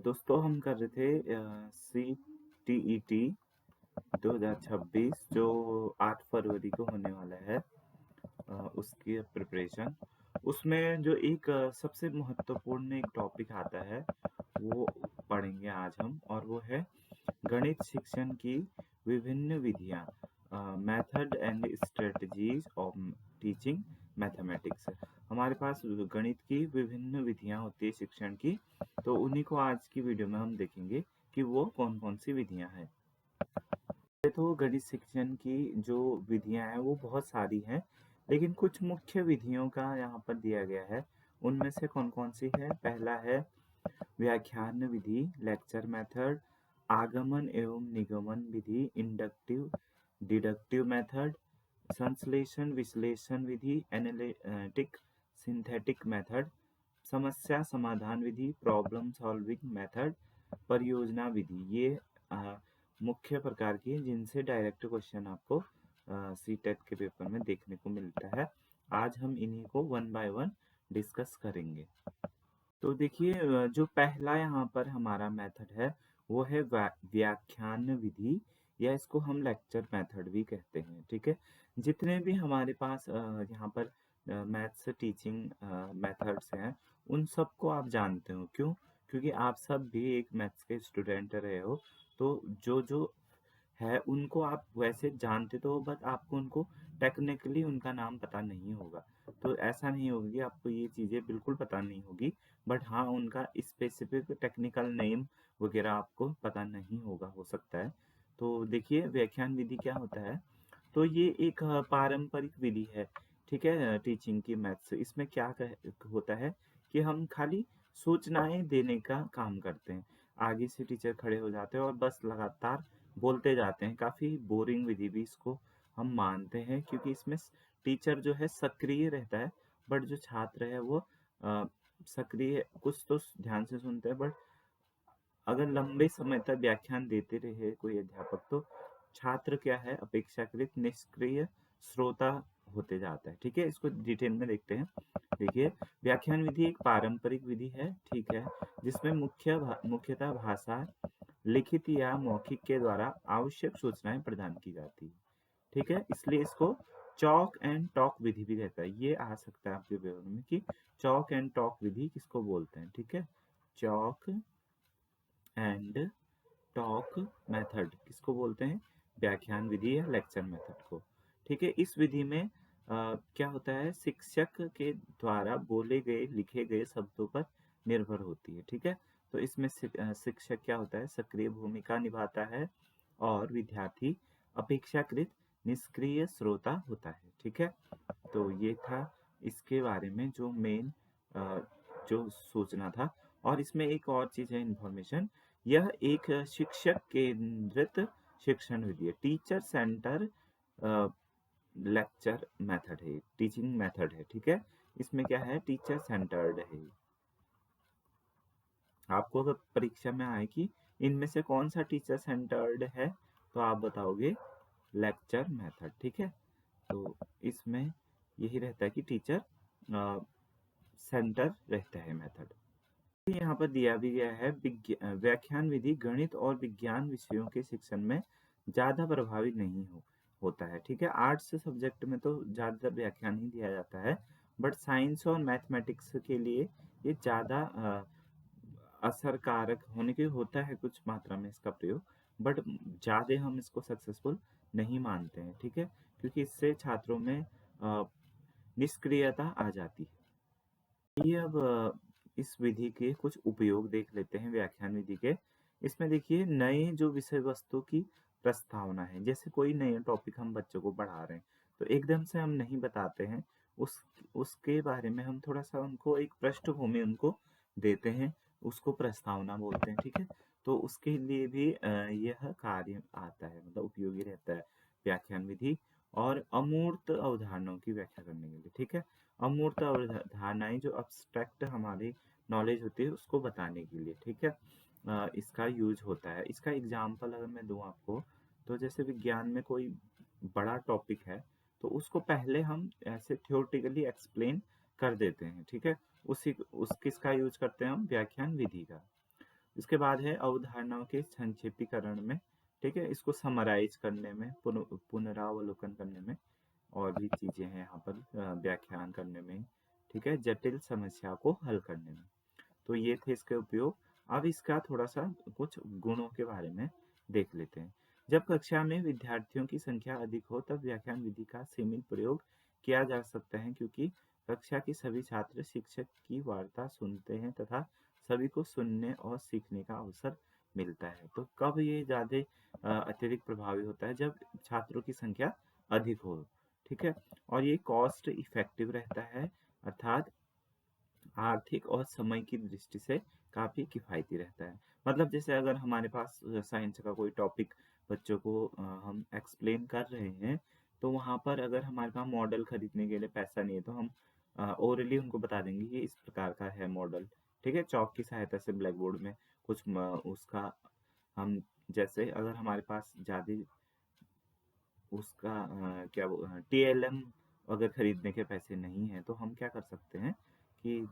दोस्तों हम कर रहे थे CTET 2026 जो 8 फरवरी को होने वाला है। उसकी प्रिपरेशन उसमें जो एक सबसे महत्वपूर्ण एक टॉपिक आता है वो पढ़ेंगे आज हम, और वो है गणित शिक्षण की विभिन्न विधियाँ, method and strategies of teaching mathematics. हमारे पास गणित की विभिन्न विधियाँ होती है शिक्षण की, तो उन्हीं को आज की वीडियो में हम देखेंगे कि वो कौन कौन सी विधियाँ हैं। तो गणित शिक्षण की जो विधियाँ हैं वो बहुत सारी हैं, लेकिन कुछ मुख्य विधियों का यहाँ पर दिया गया है। उनमें से कौन कौन सी है? पहला है व्याख्यान विधि, लेक्चर मेथड, आगमन एवं निगमन विधि, इंडक्टिव डिडक्टिव मेथड, संश्लेषण विश्लेषण विधि, एनालिटिक सिंथेटिक मेथड, समस्या समाधान विधि, प्रॉब्लम सॉल्विंग मेथड, परियोजना विधि। ये मुख्य प्रकार की है जिनसे डायरेक्ट क्वेश्चन आपको सीटेट के पेपर में देखने को मिलता है। आज हम इन्हीं को वन बाय वन डिस्कस करेंगे। तो देखिए, जो पहला यहाँ पर हमारा मेथड है वो है व्याख्यान विधि, या इसको हम लेक्चर मेथड भी कहते हैं। ठीक है, जितने भी हमारे पास यहाँ पर मैथ्स टीचिंग मेथड्स हैं उन सबको आप जानते हो। क्यों? क्योंकि आप सब भी एक मैथ्स के स्टूडेंट रहे हो, तो जो जो है उनको आप वैसे जानते तो हो, बट आपको उनको टेक्निकली उनका नाम पता नहीं होगा। तो ऐसा नहीं होगा कि आपको ये चीज़ें बिल्कुल पता नहीं होगी, बट हाँ उनका स्पेसिफिक टेक्निकल नेम वगैरह आपको पता नहीं होगा, हो सकता है। तो देखिए, व्याख्यान विधि क्या होता है? तो ये एक पारंपरिक विधि है। ठीक है, टीचिंग की मैथ्स। इसमें क्या होता है कि हम खाली सूचनाएं देने का काम करते हैं। आगे से टीचर खड़े हो जाते हैं और बस लगातार बोलते जाते हैं। काफ़ी बोरिंग विधि भी इसको हम मानते हैं, क्योंकि इसमें टीचर जो है सक्रिय रहता है, बट जो छात्र है वो सक्रिय कुछ तो ध्यान से सुनते हैं, बट अगर लंबे समय तक व्याख्यान देते रहे कोई अध्यापक, तो छात्र क्या है, अपेक्षाकृत निष्क्रिय श्रोता होते जाता है। ठीक है, इसको डिटेल में देखते हैं। देखिए, व्याख्यान विधि एक पारंपरिक विधि है, ठीक है, जिसमें मुख्यतः भाषा, लिखित या मौखिक के द्वारा आवश्यक सूचनाएं प्रदान की जाती है। ठीक है, इसलिए इसको चॉक एंड टॉक विधि भी कहता है। ये आ सकता है आपके पेपर में कि चॉक एंड टॉक विधि किसको बोलते हैं। ठीक है, चॉक एंड टॉक मेथड किसको बोलते हैं? व्याख्यान विधि या लेक्चर मेथड को। ठीक है, इस विधि में क्या होता है, शिक्षक के द्वारा बोले गए लिखे गए शब्दों पर निर्भर होती है। ठीक है, तो इसमें शिक्षक क्या होता है, सक्रिय भूमिका निभाता है, और विद्यार्थी अपेक्षाकृत निष्क्रिय श्रोता होता है। ठीक है, तो ये था इसके बारे में जो मेन जो सूचना था। और इसमें एक और चीज़ है इन्फॉर्मेशन, यह एक शिक्षक केंद्रित शिक्षण विधि है। टीचर सेंटर लेक्चर मेथड है, टीचिंग मेथड है। ठीक है, इसमें क्या है, टीचर सेंटर्ड है। आपको अगर परीक्षा में आए कि इनमें से कौन सा टीचर सेंटर्ड है, तो आप बताओगे लेक्चर मेथड। ठीक है, तो इसमें यही रहता है कि टीचर सेंटर रहता है मेथड। यहाँ पर दिया भी गया है, व्याख्यान विधि गणित और विज्ञान विषयों के शिक्षण में ज़्यादा प्रभावी नहीं होता है। ठीक है, आर्ट्स सब्जेक्ट में तो ज़्यादातर व्याख्यान ही दिया जाता है, बट साइंस और मैथमेटिक्स के लिए ये ज़्यादा असरकारक होने के होता है कुछ मात्रा में इसका प्रयोग, बट ज़्यादा हम इसको सक्सेसफुल नहीं मानते हैं। ठीक है, क्योंकि इससे छात्रों में निष्क्रियता आ जाती है। ये अब इस विधि के कुछ उपयोग देख लेते हैं व्याख्यान विधि के। इसमें देखिए, नए जो विषय वस्तु की प्रस्तावना है, जैसे कोई नया टॉपिक हम बच्चों को पढ़ा रहे हैं, तो एकदम से हम नहीं बताते हैं, उसके बारे में हम थोड़ा सा उनको एक पृष्ठभूमि उनको देते हैं, उसको प्रस्तावना बोलते हैं। ठीक है, तो उसके लिए भी यह कार्य आता है, मतलब उपयोगी रहता है व्याख्यान विधि। और अमूर्त अवधारणाओं की व्याख्या करने के लिए। ठीक है, अमूर्त अवधारणाएं जो अब्स्ट्रैक्ट हमारी नॉलेज होती है उसको बताने के लिए। ठीक है, इसका यूज होता है। इसका एग्जाम्पल अगर मैं दूं आपको, तो जैसे विज्ञान में कोई बड़ा टॉपिक है, तो उसको पहले हम ऐसे थ्योरेटिकली एक्सप्लेन कर देते हैं। ठीक है, उस किसका यूज करते हैं हम? व्याख्यान विधि का। इसके बाद है अवधारणाओं के संक्षेपीकरण में, ठीक है? इसको समराइज़ करने में, पुनरावलोकन करने में और भी चीज़ें हैं यहाँ पर, व्याख्यान करने में, ठीक है? जटिल समस्या को हल करने में। तो ये थे इसके उपयोग। अब इसका थोड़ा-सा कुछ गुणों के बारे में देख लेते हैं। जब कक्षा में विद्यार्थियों की संख्या अधिक हो तब व्याख्यान विधि का सीमित प्रयोग किया जा सकता है, क्योंकि कक्षा के सभी छात्र शिक्षक की वार्ता सुनते हैं तथा सभी को सुनने और सीखने का अवसर मिलता है। तो कब ये ज़्यादा अत्यधिक प्रभावी होता है? जब छात्रों की संख्या अधिक हो, ठीक है? और ये कॉस्ट इफ़ेक्टिव रहता है, अर्थात आर्थिक और समय की दृष्टि से काफ़ी किफ़ायती रहता है। मतलब जैसे अगर हमारे पास साइंस का कोई टॉपिक बच्चों को हम एक्सप्लेन कर रहे हैं, तो वहाँ पर अगर हमारे पास मॉडल खरीदने के लिए पैसा नहीं है, तो हम ओरली उनको बता देंगे कि इस प्रकार का है मॉडल, ठीक है? चॉक की सहायता से ब्लैक बोर्ड में कुछ उसका हम, जैसे अगर हमारे पास ज़्यादा उसका क्या वो टीएलएम अगर खरीदने के पैसे नहीं हैं, तो हम क्या कर सकते हैं कि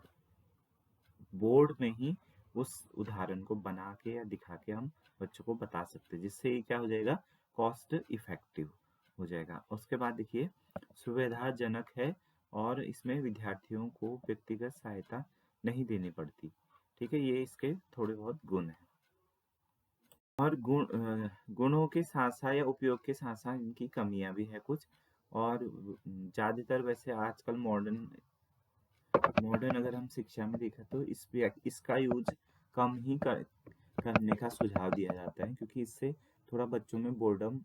बोर्ड में ही उस उदाहरण को बना के या दिखा के हम बच्चों को बता सकते हैं, जिससे ये क्या हो जाएगा, कॉस्ट इफेक्टिव हो जाएगा। उसके बाद देखिए, सुविधाजनक है और इसमें विद्यार्थियों को व्यक्तिगत सहायता नहीं देनी पड़ती, ठीक है? ये इसके थोड़े बहुत गुण हैं। और गुणों के साथ-साथ या उपयोग के साथ-साथ इनकी कमियाँ भी हैं कुछ। और ज़्यादातर वैसे आजकल मॉडर्न मॉडर्न अगर हम शिक्षा में देखें तो इसका यूज़ कम ही करने का सुझाव दिया जाता है, क्योंकि इससे थोड़ा बच्चों में बोर्डम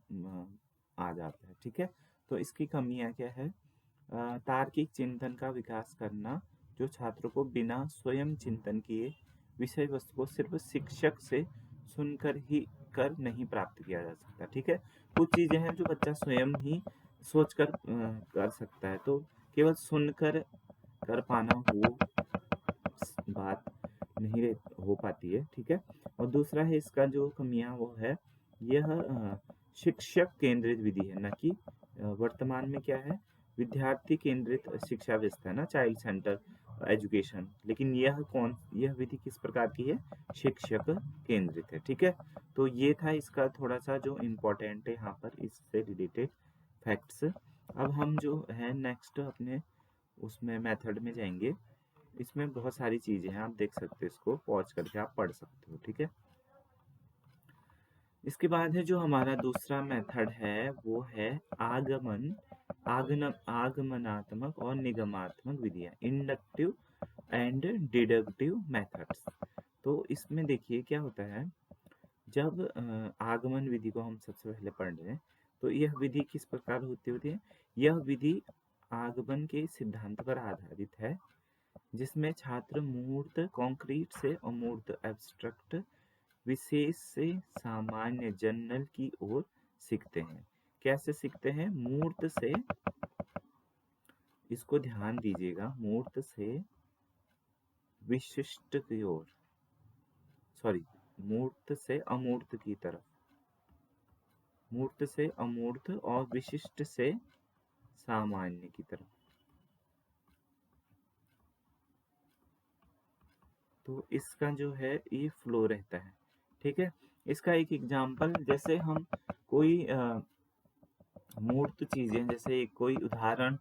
आ जाता है, ठीक है? तो इसकी कमियाँ क्या है? तार्किक चिंतन का विकास करना, जो छात्रों को बिना स्वयं चिंतन किए विषय वस्तु को सिर्फ शिक्षक से सुनकर ही कर नहीं प्राप्त किया जा सकता, ठीक है? कुछ चीज़ें हैं जो बच्चा स्वयं ही सोचकर कर सकता है, तो केवल सुनकर कर पाना वो बात नहीं हो पाती है, ठीक है? और दूसरा है इसका जो कमियाँ वो है, यह शिक्षक केंद्रित विधि है, ना कि वर्तमान में क्या है, विद्यार्थी केंद्रित शिक्षा व्यवस्था है ना, चाइल्ड सेंटर एजुकेशन। लेकिन यह विधि किस प्रकार की है? शिक्षक केंद्रित है, ठीक है? तो ये था इसका थोड़ा-सा जो इम्पोर्टेंट है यहाँ पर इससे रिलेटेड फैक्ट्स। अब हम जो है नेक्स्ट अपने उसमें मेथड में जाएँगे। इसमें बहुत सारी चीज़ें हैं, आप देख सकते हो, इसको पॉज़ करके आप पढ़ सकते हो, ठीक है? इसके बाद है जो हमारा दूसरा मेथड है, वो है आगमनात्मक और निगमात्मक विधियाँ, इंडक्टिव एंड डिडक्टिव मेथड्स। तो इसमें देखिए क्या होता है, जब आगमन विधि को हम सबसे पहले पढ़ रहे हैं, तो यह विधि किस प्रकार होती है? यह विधि आगमन के सिद्धांत पर आधारित है, जिसमें छात्र मूर्त कॉन्क्रीट से अमूर्त एब्स्ट्रैक्ट विशेष से सामान्य जनरल की ओर सीखते हैं। कैसे सीखते हैं? मूर्त से, इसको ध्यान दीजिएगा, मूर्त से विशिष्ट की ओर, सॉरी, मूर्त से अमूर्त की तरफ, मूर्त से अमूर्त और विशिष्ट से सामान्य की तरफ। तो इसका जो है ये फ्लो रहता है, ठीक है? इसका एक एग्जांपल, जैसे हम कोई मूर्त चीजें, जैसे कोई उदाहरण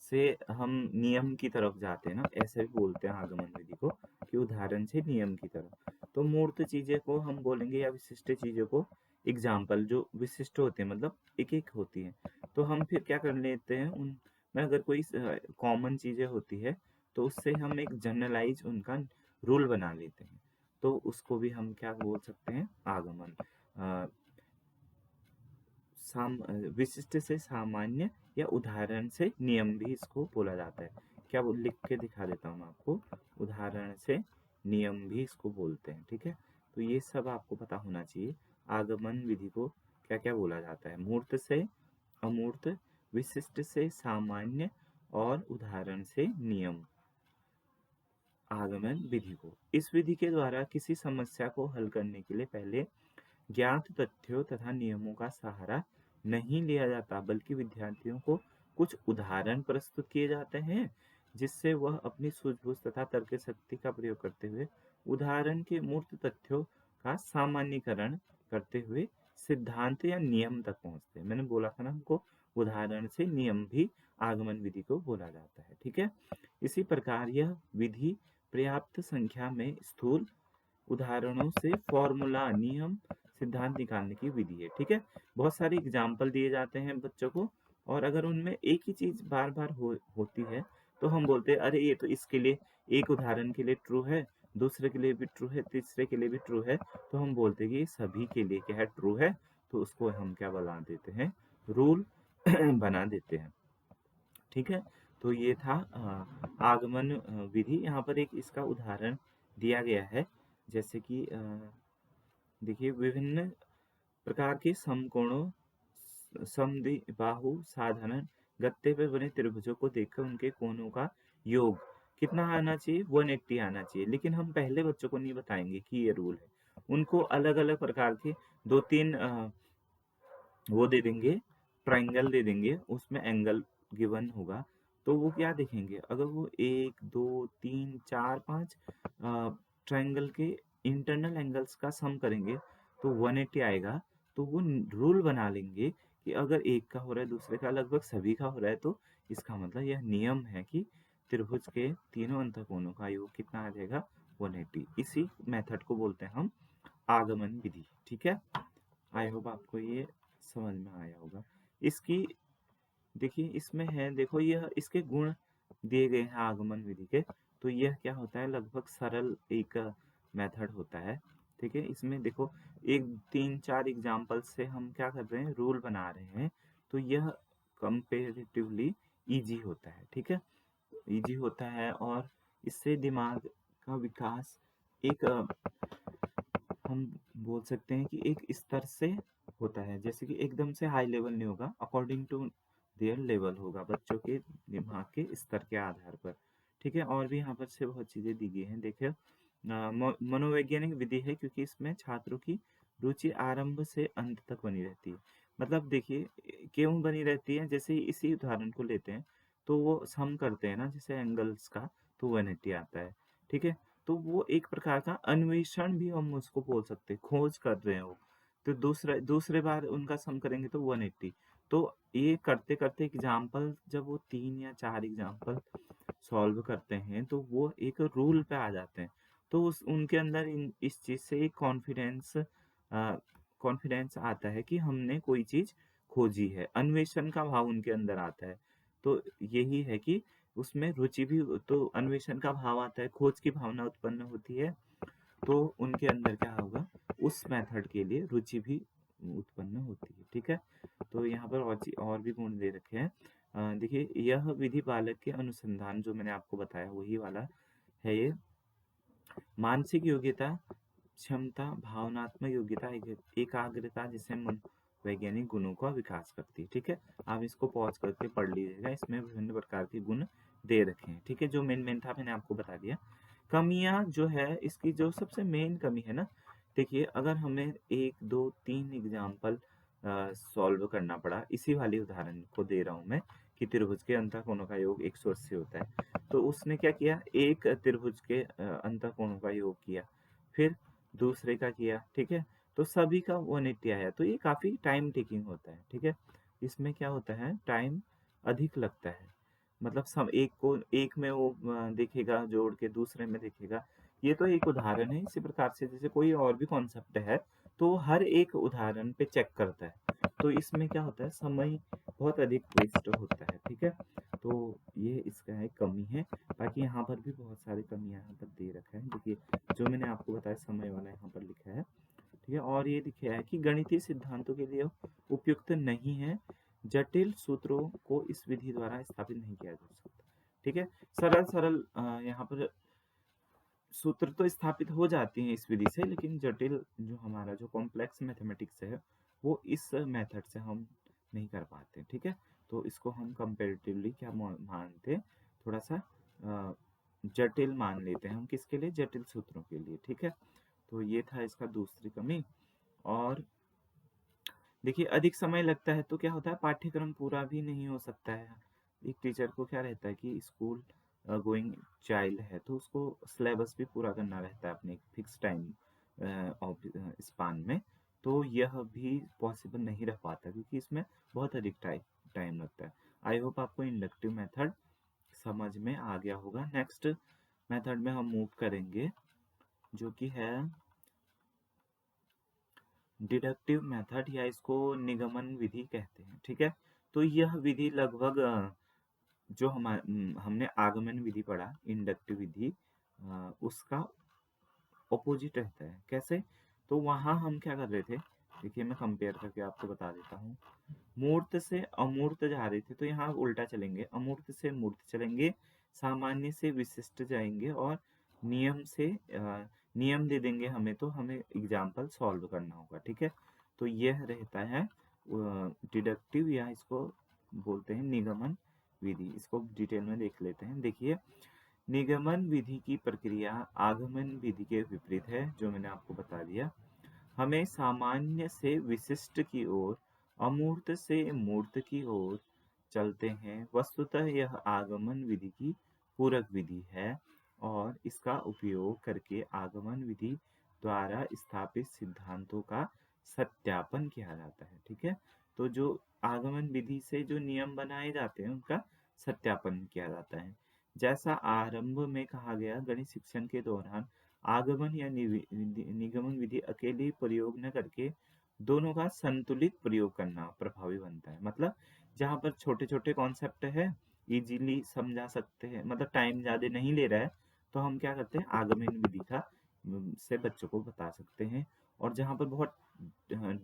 से हम नियम की तरफ जाते हैं ना, ऐसे भी बोलते हैं आगमन विधि को, कि उदाहरण से नियम की तरफ। तो मूर्त चीजें को हम बोलेंगे, या विशिष्ट चीजों को एग्जाम्पल, जो विशिष्ट होते हैं मतलब एक एक होती है, तो हम फिर क्या कर लेते हैं, उनमें अगर कोई कॉमन चीजें होती है, तो उससे हम एक जनरलाइज उनका रूल बना लेते हैं, तो उसको भी हम क्या बोल सकते हैं? आगमन। विशिष्ट से सामान्य या उदाहरण से नियम भी इसको बोला जाता है। क्या वो लिख के दिखा देता हूँ मैं आपको, उदाहरण से नियम भी इसको बोलते हैं, ठीक है? तो ये सब आपको पता होना चाहिए, आगमन विधि को क्या क्या बोला जाता है, मूर्त से अमूर्त, विशिष्ट से सामान्य और उदाहरण से नियम, आगमन विधि को। इस विधि के द्वारा किसी समस्या को हल करने के लिए पहले ज्ञात तथ्यों तथा नियमों का सहारा नहीं लिया जाता, बल्कि विद्यार्थियों को कुछ उदाहरण प्रस्तुत किए जाते हैं, जिससे वह अपनी सूझबूझ तथा तर्क शक्ति का प्रयोग करते हुए उदाहरण के मूर्त तथ्यों का सामान्यीकरण करते हुए सिद्धांत या नियम तक पहुंचते हैं। मैंने बोला था ना हमको उदाहरण से नियम भी आगमन विधि को बोला जाता है। ठीक है, इसी प्रकार यह विधि पर्याप्त संख्या में स्थूल उदाहरणों से फॉर्मूला, नियम, सिद्धांत निकालने की विधि है। ठीक है, बहुत सारे एग्जाम्पल दिए जाते हैं बच्चों को, और अगर उनमें एक ही चीज बार बार होती है तो हम बोलते हैं अरे ये तो इसके लिए एक उदाहरण के लिए ट्रू है, दूसरे के लिए भी ट्रू है, तीसरे के लिए भी ट्रू है, तो हम बोलते हैं कि ये सभी के लिए क्या है, ट्रू है। तो उसको हम क्या बना देते हैं, रूल बना देते हैं। ठीक है, तो ये था आगमन विधि। यहाँ पर एक इसका उदाहरण दिया गया है, जैसे कि देखिए विभिन्न प्रकार के समकोणों, समद्विबाहु साधारण गत्ते पे बने त्रिभुजों को देखकर उनके कोणों का योग कितना आना चाहिए, 180 आना चाहिए। लेकिन हम पहले बच्चों को नहीं बताएंगे कि ये रूल है, उनको अलग अलग प्रकार के दो तीन वो दे देंगे, ट्रायंगल दे देंगे, उसमें एंगल गिवन होगा, तो वो क्या देखेंगे, अगर वो 1 2 3 4 5 ट्रायंगल के इंटरनल एंगल्स का सम करेंगे तो 180 आएगा। तो वो रूल बना लेंगे कि अगर एक का हो रहा है, दूसरे का, लगभग सभी का हो रहा है, तो इसका मतलब यह नियम है कि त्रिभुज के तीनों अंतःकोणों का योग कितना आ जाएगा, 180। इसी मेथड को बोलते हैं हम आगमन विधि। ठीक है, आई होप आपको ये समझ में आया होगा। इसकी देखिए इसमें है, देखो यह इसके गुण दिए गए हैं आगमन विधि के। तो यह क्या होता है, लगभग सरल एक मेथड होता है। ठीक है, इसमें देखो एक 3 4 एग्जाम्पल से हम क्या कर रहे हैं, रूल बना रहे हैं। तो यह कंपेरेटिवली इजी होता है। ठीक है, इजी होता है, और इससे दिमाग का विकास एक हम बोल सकते हैं कि एक स्तर से होता है, जैसे कि एकदम से हाई लेवल नहीं होगा, अकॉर्डिंग टू देयर लेवल होगा, बच्चों के दिमाग के स्तर के आधार पर। ठीक है, और भी यहाँ पर से बहुत चीजें दी गई हैं। देखिए मनोवैज्ञानिक विधि है क्योंकि इसमें छात्रों की रुचि आरंभ से अंत तक बनी रहती है। मतलब देखिए क्यों बनी रहती है, जैसे इसी उदाहरण को लेते हैं, तो वो सम करते हैं ना जैसे एंगल्स का, तो 180 आता है। ठीक है, तो वो एक प्रकार का अन्वेषण भी हम उसको बोल सकते हैं, खोज कर रहे हैं वो। तो दूसरे दूसरे बार उनका सम करेंगे तो 180। तो ये करते करते एग्जाम्पल, जब वो 3 या 4 एग्जाम्पल सॉल्व करते हैं तो वो एक रूल पे आ जाते हैं। तो उस उनके अंदर इस चीज से एक कॉन्फिडेंस आता है कि हमने कोई चीज खोजी है, अन्वेषण का भाव उनके अंदर आता है। तो यही है कि उसमें रुचि भी, तो अन्वेषण का भाव आता है, खोज की भावना उत्पन्न होती है, तो उनके अंदर क्या होगा, उस मेथड के लिए रुचि भी उत्पन्न होती है। ठीक है, तो यहाँ पर और भी गुण दे रखे हैं। देखिए यह विधि बालक के अनुसंधान, जो मैंने आपको बताया वही वाला है ये, मानसिक योग्यता, क्षमता, भावनात्मक योग्यता, एकाग्रता जैसे मन वैज्ञानिक गुणों का विकास करती है। ठीक है, आप इसको पॉज करके पढ़ लीजिएगा, इसमें विभिन्न प्रकार के गुण दे रखे हैं। ठीक है, जो मेन मेन था मैंने आपको बता दिया। कमियां जो है इसकी, जो सबसे मेन कमी है ना, देखिए अगर हमें 1 2 3 एग्जाम्पल सॉल्व करना पड़ा, इसी वाले उदाहरण को दे रहा हूँ मैं, कि त्रिभुज के अंतःकोणों का योग 180 होता है। तो उसने क्या किया, एक त्रिभुज के अंतःकोणों का योग किया, फिर दूसरे का किया। ठीक है, तो सभी का 180 आया। तो ये काफी टाइम टेकिंग होता है। ठीक है, इसमें क्या होता है, टाइम अधिक लगता है। मतलब सब एक को एक में वो देखेगा जोड़ के, दूसरे में देखेगा। ये तो एक उदाहरण है, इसी प्रकार से जैसे कोई और भी कॉन्सेप्ट है तो हर एक उदाहरण पे चेक करता है। तो इसमें क्या होता है, समय बहुत अधिक वेस्ट होता है। ठीक है, तो ये इसका एक कमी है। बाकी यहाँ पर भी बहुत सारी कमियां यहाँ पर दे रखा है। देखिए जो मैंने आपको बताया समय वाला यहाँ पर लिखा है। ठीक है, और ये लिखा है कि गणितीय सिद्धांतों के लिए उपयुक्त नहीं है, जटिल सूत्रों को इस विधि द्वारा स्थापित नहीं किया जा सकता। ठीक है, सरल सरल यहाँ पर सूत्र तो स्थापित हो जाती हैं इस विधि से, लेकिन जटिल जो हमारा जो कॉम्प्लेक्स मैथमेटिक्स है वो इस मेथड से हम नहीं कर पाते। ठीक है, तो इसको हम कंपेरेटिवली क्या मानते हैं, थोड़ा सा जटिल मान लेते हैं हम, किसके लिए, जटिल सूत्रों के लिए। ठीक है, तो ये था इसका दूसरी कमी। और देखिए अधिक समय लगता है तो क्या होता है, पाठ्यक्रम पूरा भी नहीं हो सकता है। एक टीचर को क्या रहता है कि स्कूल गोइंग चाइल्ड है तो उसको सिलेबस भी पूरा करना रहता है अपने फिक्स टाइम स्पान में, तो यह भी पॉसिबल नहीं रह पाता क्योंकि इसमें बहुत अधिक टाइम लगता है। आई होप आपको इंडक्टिव मेथड समझ में आ गया होगा। नेक्स्ट मेथड में हम मूव करेंगे जो कि है डिडक्टिव मेथड, या इसको निगमन विधि कहते हैं। ठीक है, तो यह विधि लगभग जो हमने आगमन विधि पढ़ा, इंडक्टिव विधि, उसका ऑपोजिट रहता है। कैसे? तो वहां हम क्या कर रहे थे, देखिए मैं कंपेयर करके आपको बता देता हूँ। मूर्त से अमूर्त जा रहे थे तो यहाँ उल्टा चलेंगे, अमूर्त से मूर्त चलेंगे, सामान्य से विशिष्ट जाएंगे और नियम से नियम दे देंगे हमें, तो हमें एग्जाम्पल सॉल्व करना होगा। ठीक है, तो यह रहता है डिडक्टिव, या इसको बोलते हैं निगमन विधि। इसको डिटेल में देख लेते हैं। देखिए, निगमन विधि की प्रक्रिया आगमन विधि के विपरीत है, जो मैंने आपको बता दिया। हमें सामान्य से विशिष्ट की ओर, अमूर्त से मूर्त की ओर चलते हैं। वस्तुतः यह आगमन विधि की पूरक विधि है और इसका उपयोग करके आगमन विधि द्वारा स्थापित सिद्धांतों का सत्यापन किया जाता है। ठीक है, तो जो आगमन विधि से जो नियम बनाए जाते हैं उनका सत्यापन किया जाता है। जैसा आरंभ में कहा गया, गणित शिक्षण के दौरान आगमन या निगमन विधि अकेले प्रयोग न करके दोनों का संतुलित प्रयोग करना प्रभावी बनता है। मतलब जहाँ पर छोटे छोटे कॉन्सेप्ट है, इजीली समझा सकते हैं, मतलब टाइम ज्यादा नहीं ले रहा है, तो हम क्या करते हैं, आगमन विधि का से बच्चों को बता सकते हैं। और जहाँ पर बहुत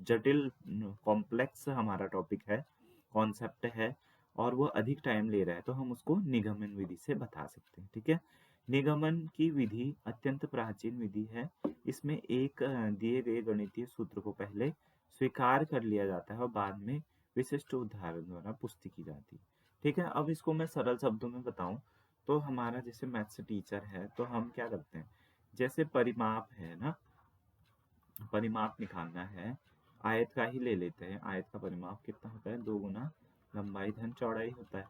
जटिल कॉम्प्लेक्स हमारा टॉपिक है, कॉन्सेप्ट है, और वो अधिक टाइम ले रहा है, तो हम उसको निगमन विधि से बता सकते हैं। ठीक है, निगमन की विधि अत्यंत प्राचीन विधि है। इसमें एक दिए गए गणितीय सूत्र को पहले स्वीकार कर लिया जाता है और बाद में विशिष्ट उदाहरण द्वारा पुष्टि की जाती है। ठीक है, अब इसको मैं सरल शब्दों में बताऊं तो हमारा जैसे मैथ्स टीचर है, तो हम क्या करते हैं, जैसे परिमाप है ना, परिमाप निकालना है, आयत का ही ले लेते हैं। आयत का परिमाप कितना होता है, 2 गुना लंबाई धन चौड़ाई होता है।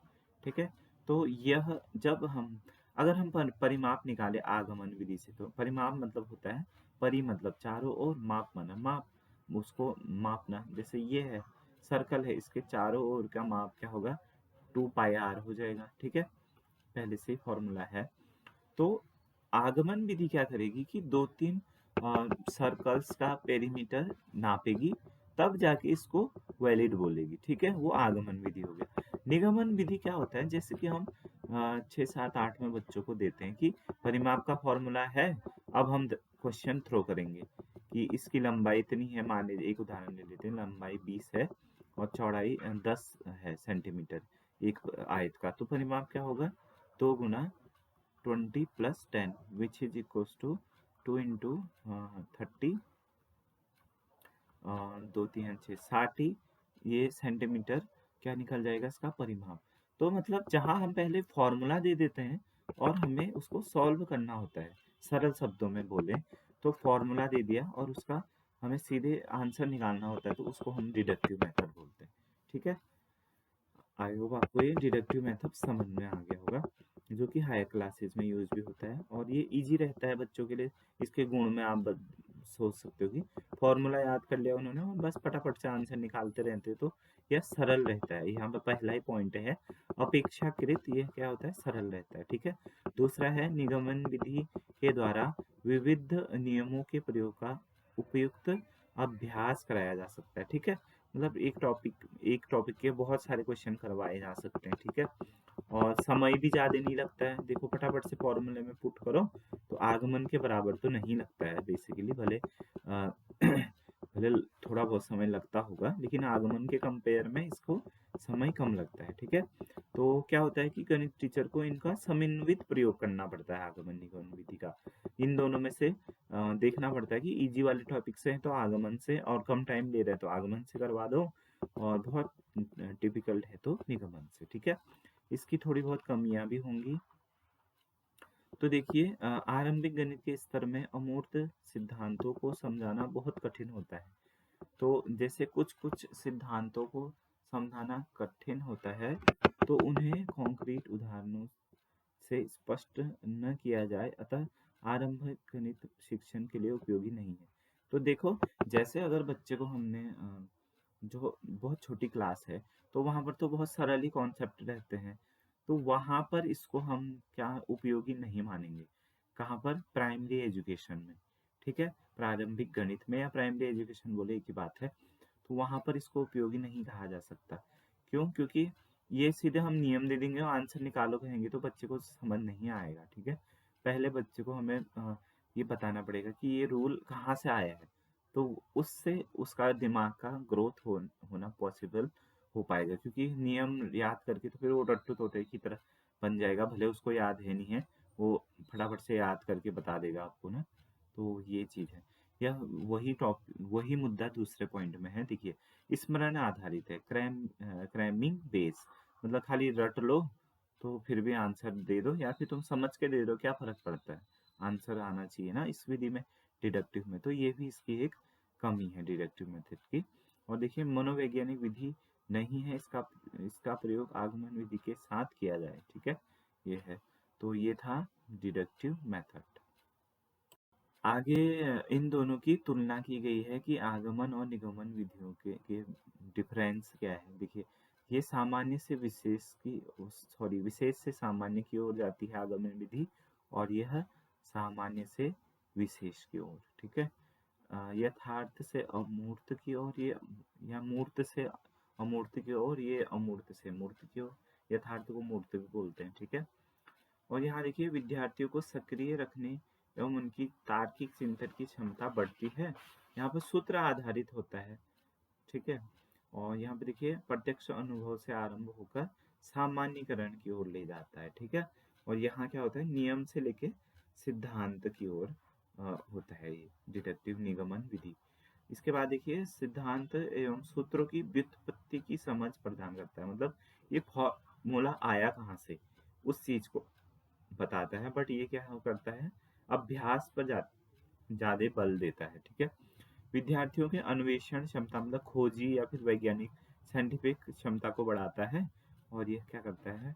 ठीक है, तो यह जब हम अगर हम परिमाप निकाले आगमन विधि से, तो परिमाप मतलब होता है, परि मतलब चारों ओर, माप माना माप, उसको मापना। जैसे ये है सर्कल है, इसके चारों ओर का माप क्या होगा, 2πr हो जाएगा। ठीक है, पहले से ही फॉर्मूला है। तो आगमन विधि क्या करेगी कि 2-3 सर्कल्स का पेरीमीटर नापेगी, तब जाके इसको वैलिड बोलेगी। ठीक है, वो आगमन विधि हो गया। निगमन विधि क्या होता है, जैसे कि हम 6, 7, 8 में बच्चों को देते हैं कि परिमाप का फॉर्मूला है, अब हम क्वेश्चन थ्रो करेंगे कि इसकी लंबाई इतनी है। मान लीजिए एक उदाहरण ले लेते हैं, लंबाई 20 है और चौड़ाई 10 है सेंटीमीटर एक आयत का, तो परिमाप क्या होगा, 2 गुना 20 plus 10 which is equals to 2 into 30, 2 3 6 60, ये सेंटीमीटर क्या निकल जाएगा इसका परिमाप। तो मतलब जहां हम पहले फॉर्मूला दे देते हैं और हमें उसको सॉल्व करना होता है, सरल शब्दों में बोले तो फॉर्मूला दे दिया और उसका हमें सीधे आंसर निकालना होता है, तो उसको हम डिडक्टिव मेथड बोलते हैं। ठीक है, आई होप आपको ये डिडक्टिव मेथड समझ में आ गया होगा, जो कि हायर क्लासेस में यूज भी होता है और ये इजी रहता है बच्चों के लिए। इसके गुण में आप सोच सकते हो कि फॉर्मूला याद कर लिया उन्होंने और बस फटाफट से आंसर निकालते रहते, तो यह सरल रहता है। यहाँ पे पहला ही पॉइंट है, अपेक्षाकृत ये क्या होता है, सरल रहता है। ठीक है, दूसरा है निगमन विधि के द्वारा विविध नियमों के प्रयोग का उपयुक्त अभ्यास कराया जा सकता है। ठीक है, मतलब एक टॉपिक के बहुत सारे क्वेश्चन करवाए जा सकते हैं। ठीक है, और समय भी ज़्यादा नहीं लगता है। देखो फटाफट से फॉर्मूले में पुट करो, तो आगमन के बराबर तो नहीं लगता है बेसिकली, भले भले थोड़ा बहुत समय लगता होगा, लेकिन आगमन के कंपेयर में इसको समय कम लगता है। ठीक है, तो क्या होता है कि गणित टीचर को इनका समन्वित प्रयोग करना पड़ता है, आगमन निगमन विधि का। इन दोनों में से देखना पड़ता है कि इजी वाले टॉपिक से है तो आगमन से, और कम टाइम ले रहे हैं तो आगमन से करवा दो, और बहुत डिफिकल्ट है तो निगमन से। ठीक है, इसकी थोड़ी बहुत कमियां भी होंगी। तो देखिए, आरंभिक गणित के स्तर में अमूर्त सिद्धांतों को समझाना बहुत कठिन होता है। तो जैसे कुछ कुछ सिद्धांतों को समझाना कठिन होता है, तो उन्हें कॉन्क्रीट उदाहरणों से स्पष्ट न किया जाए, अतः आरंभिक गणित शिक्षण के लिए उपयोगी नहीं है। तो देखो, जैसे अगर बच्चे को हमने जो बहुत छोटी क्लास है, तो वहाँ पर तो बहुत सरल ही कॉन्सेप्ट रहते हैं। तो वहाँ पर इसको हम क्या उपयोगी नहीं मानेंगे। कहाँ पर? प्राइमरी एजुकेशन में, ठीक है? प्रारंभिक गणित में या प्राइमरी एजुकेशन बोले एक ही बात है। तो वहाँ पर इसको उपयोगी नहीं कहा जा सकता। क्यों? क्योंकि ये सीधे हम नियम दे देंगे और आंसर निकालो कहेंगे तो बच्चे को समझ नहीं आएगा, ठीक है? पहले बच्चे को हमें ये बताना पड़ेगा कि ये रूल कहाँ से आया है। तो उससे उसका दिमाग का ग्रोथ होना पॉसिबल हो पाएगा, क्योंकि नियम याद करके तो फिर वो रट्टू तोते की तरह बन जाएगा, भले उसको याद है नहीं है, वो फटाफट से याद करके बता देगा आपको ना। तो ये चीज़ है। यह वही मुद्दा दूसरे पॉइंट में है। देखिए, स्मरण आधारित है, क्रैमिंग बेस, मतलब खाली रट लो तो फिर भी आंसर दे दो, या फिर तुम समझ के दे दो, क्या फ़र्क पड़ता है? आंसर आना चाहिए ना इस विधि में, डिडक्टिव में। तो ये भी इसकी एक कमी है डिडक्टिव मेथड की। और देखिए, मनोवैज्ञानिक विधि नहीं है, इसका प्रयोग आगमन विधि के साथ किया जाए, ठीक है? ये है। तो ये था डिडक्टिव मेथड। आगे इन दोनों की तुलना की गई है कि आगमन और निगमन विधियों के डिफरेंस क्या है। देखिए, ये सामान्य से विशेष की विशेष से सामान्य की ओर जाती है आगमन विधि, और यह सामान्य से विशेष की ओर, ठीक है? यथार्थ से अमूर्त की ओर ये, या मूर्त से अमूर्त की ओर, ये अमूर्त से मूर्त की ओर। यथार्थ को मूर्त भी बोलते हैं, ठीक है? और यहाँ देखिए, विद्यार्थियों को सक्रिय रखने एवं उनकी तार्किक चिंतन की क्षमता बढ़ती है। यहाँ पर सूत्र आधारित होता है, ठीक है? और यहाँ पे देखिए, प्रत्यक्ष अनुभव से आरंभ होकर सामान्यीकरण की ओर ले जाता है, ठीक है? और यहाँ क्या होता है, नियम से लेके सिद्धांत की ओर होता है ये डिडक्टिव निगमन विधि। इसके बाद देखिए, सिद्धांत एवं सूत्रों की व्युत्पत्ति की समझ प्रदान करता है, मतलब ये फॉर्मूला आया कहाँ से, उस चीज को बताता है। बट ये क्या करता है, अभ्यास पर ज्यादा बल देता है, ठीक है? विद्यार्थियों के अन्वेषण क्षमता, मतलब खोजी या फिर वैज्ञानिक साइंटिफिक क्षमता को बढ़ाता है। और ये क्या करता है,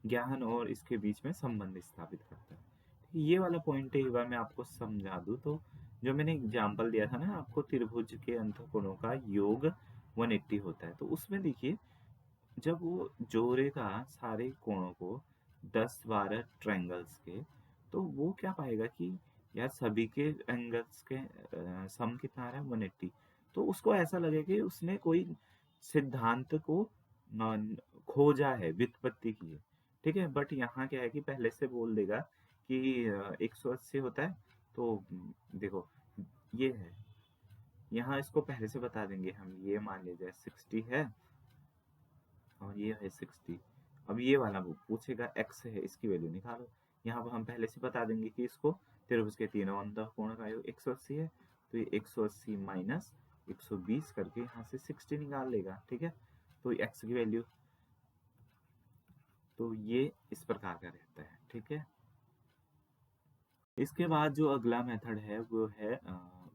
ज्ञान और इसके बीच में संबंध स्थापित करता है। ये वाला पॉइंट एक बार मैं आपको समझा दूं तो, जो मैंने एग्जांपल दिया था ना आपको, त्रिभुज के अंतःकोणों का योग 180 होता है। तो उसमें देखिए, जब वो जोड़ेगा सारे कोणों को, 10-12 ट्रायंगल्स के, तो वो क्या पाएगा कि यार सभी के एंगल्स के सम कितना आ रहा है, 180। तो उसको ऐसा लगेगा कि उसने कोई सिद्धांत को खोजा है, व्युत्पत्ति की है, ठीक है? बट यहाँ क्या है कि पहले से बोल देगा कि 180 होता है। तो देखो, ये है, यहाँ इसको पहले से बता देंगे हम, ये मान लीजिए 60 है और ये है 60। अब ये वाला वो पूछेगा x है, इसकी वैल्यू निकालो। यहाँ पर हम पहले से बता देंगे कि इसको त्रिभुज के तीनों अंतःकोण का योग 180 है, तो ये 180 माइनस 120 करके यहाँ से 60 निकाल लेगा, ठीक है? तो x की वैल्यू, तो ये इस प्रकार का रहता है, ठीक है? इसके बाद जो अगला मेथड है वो है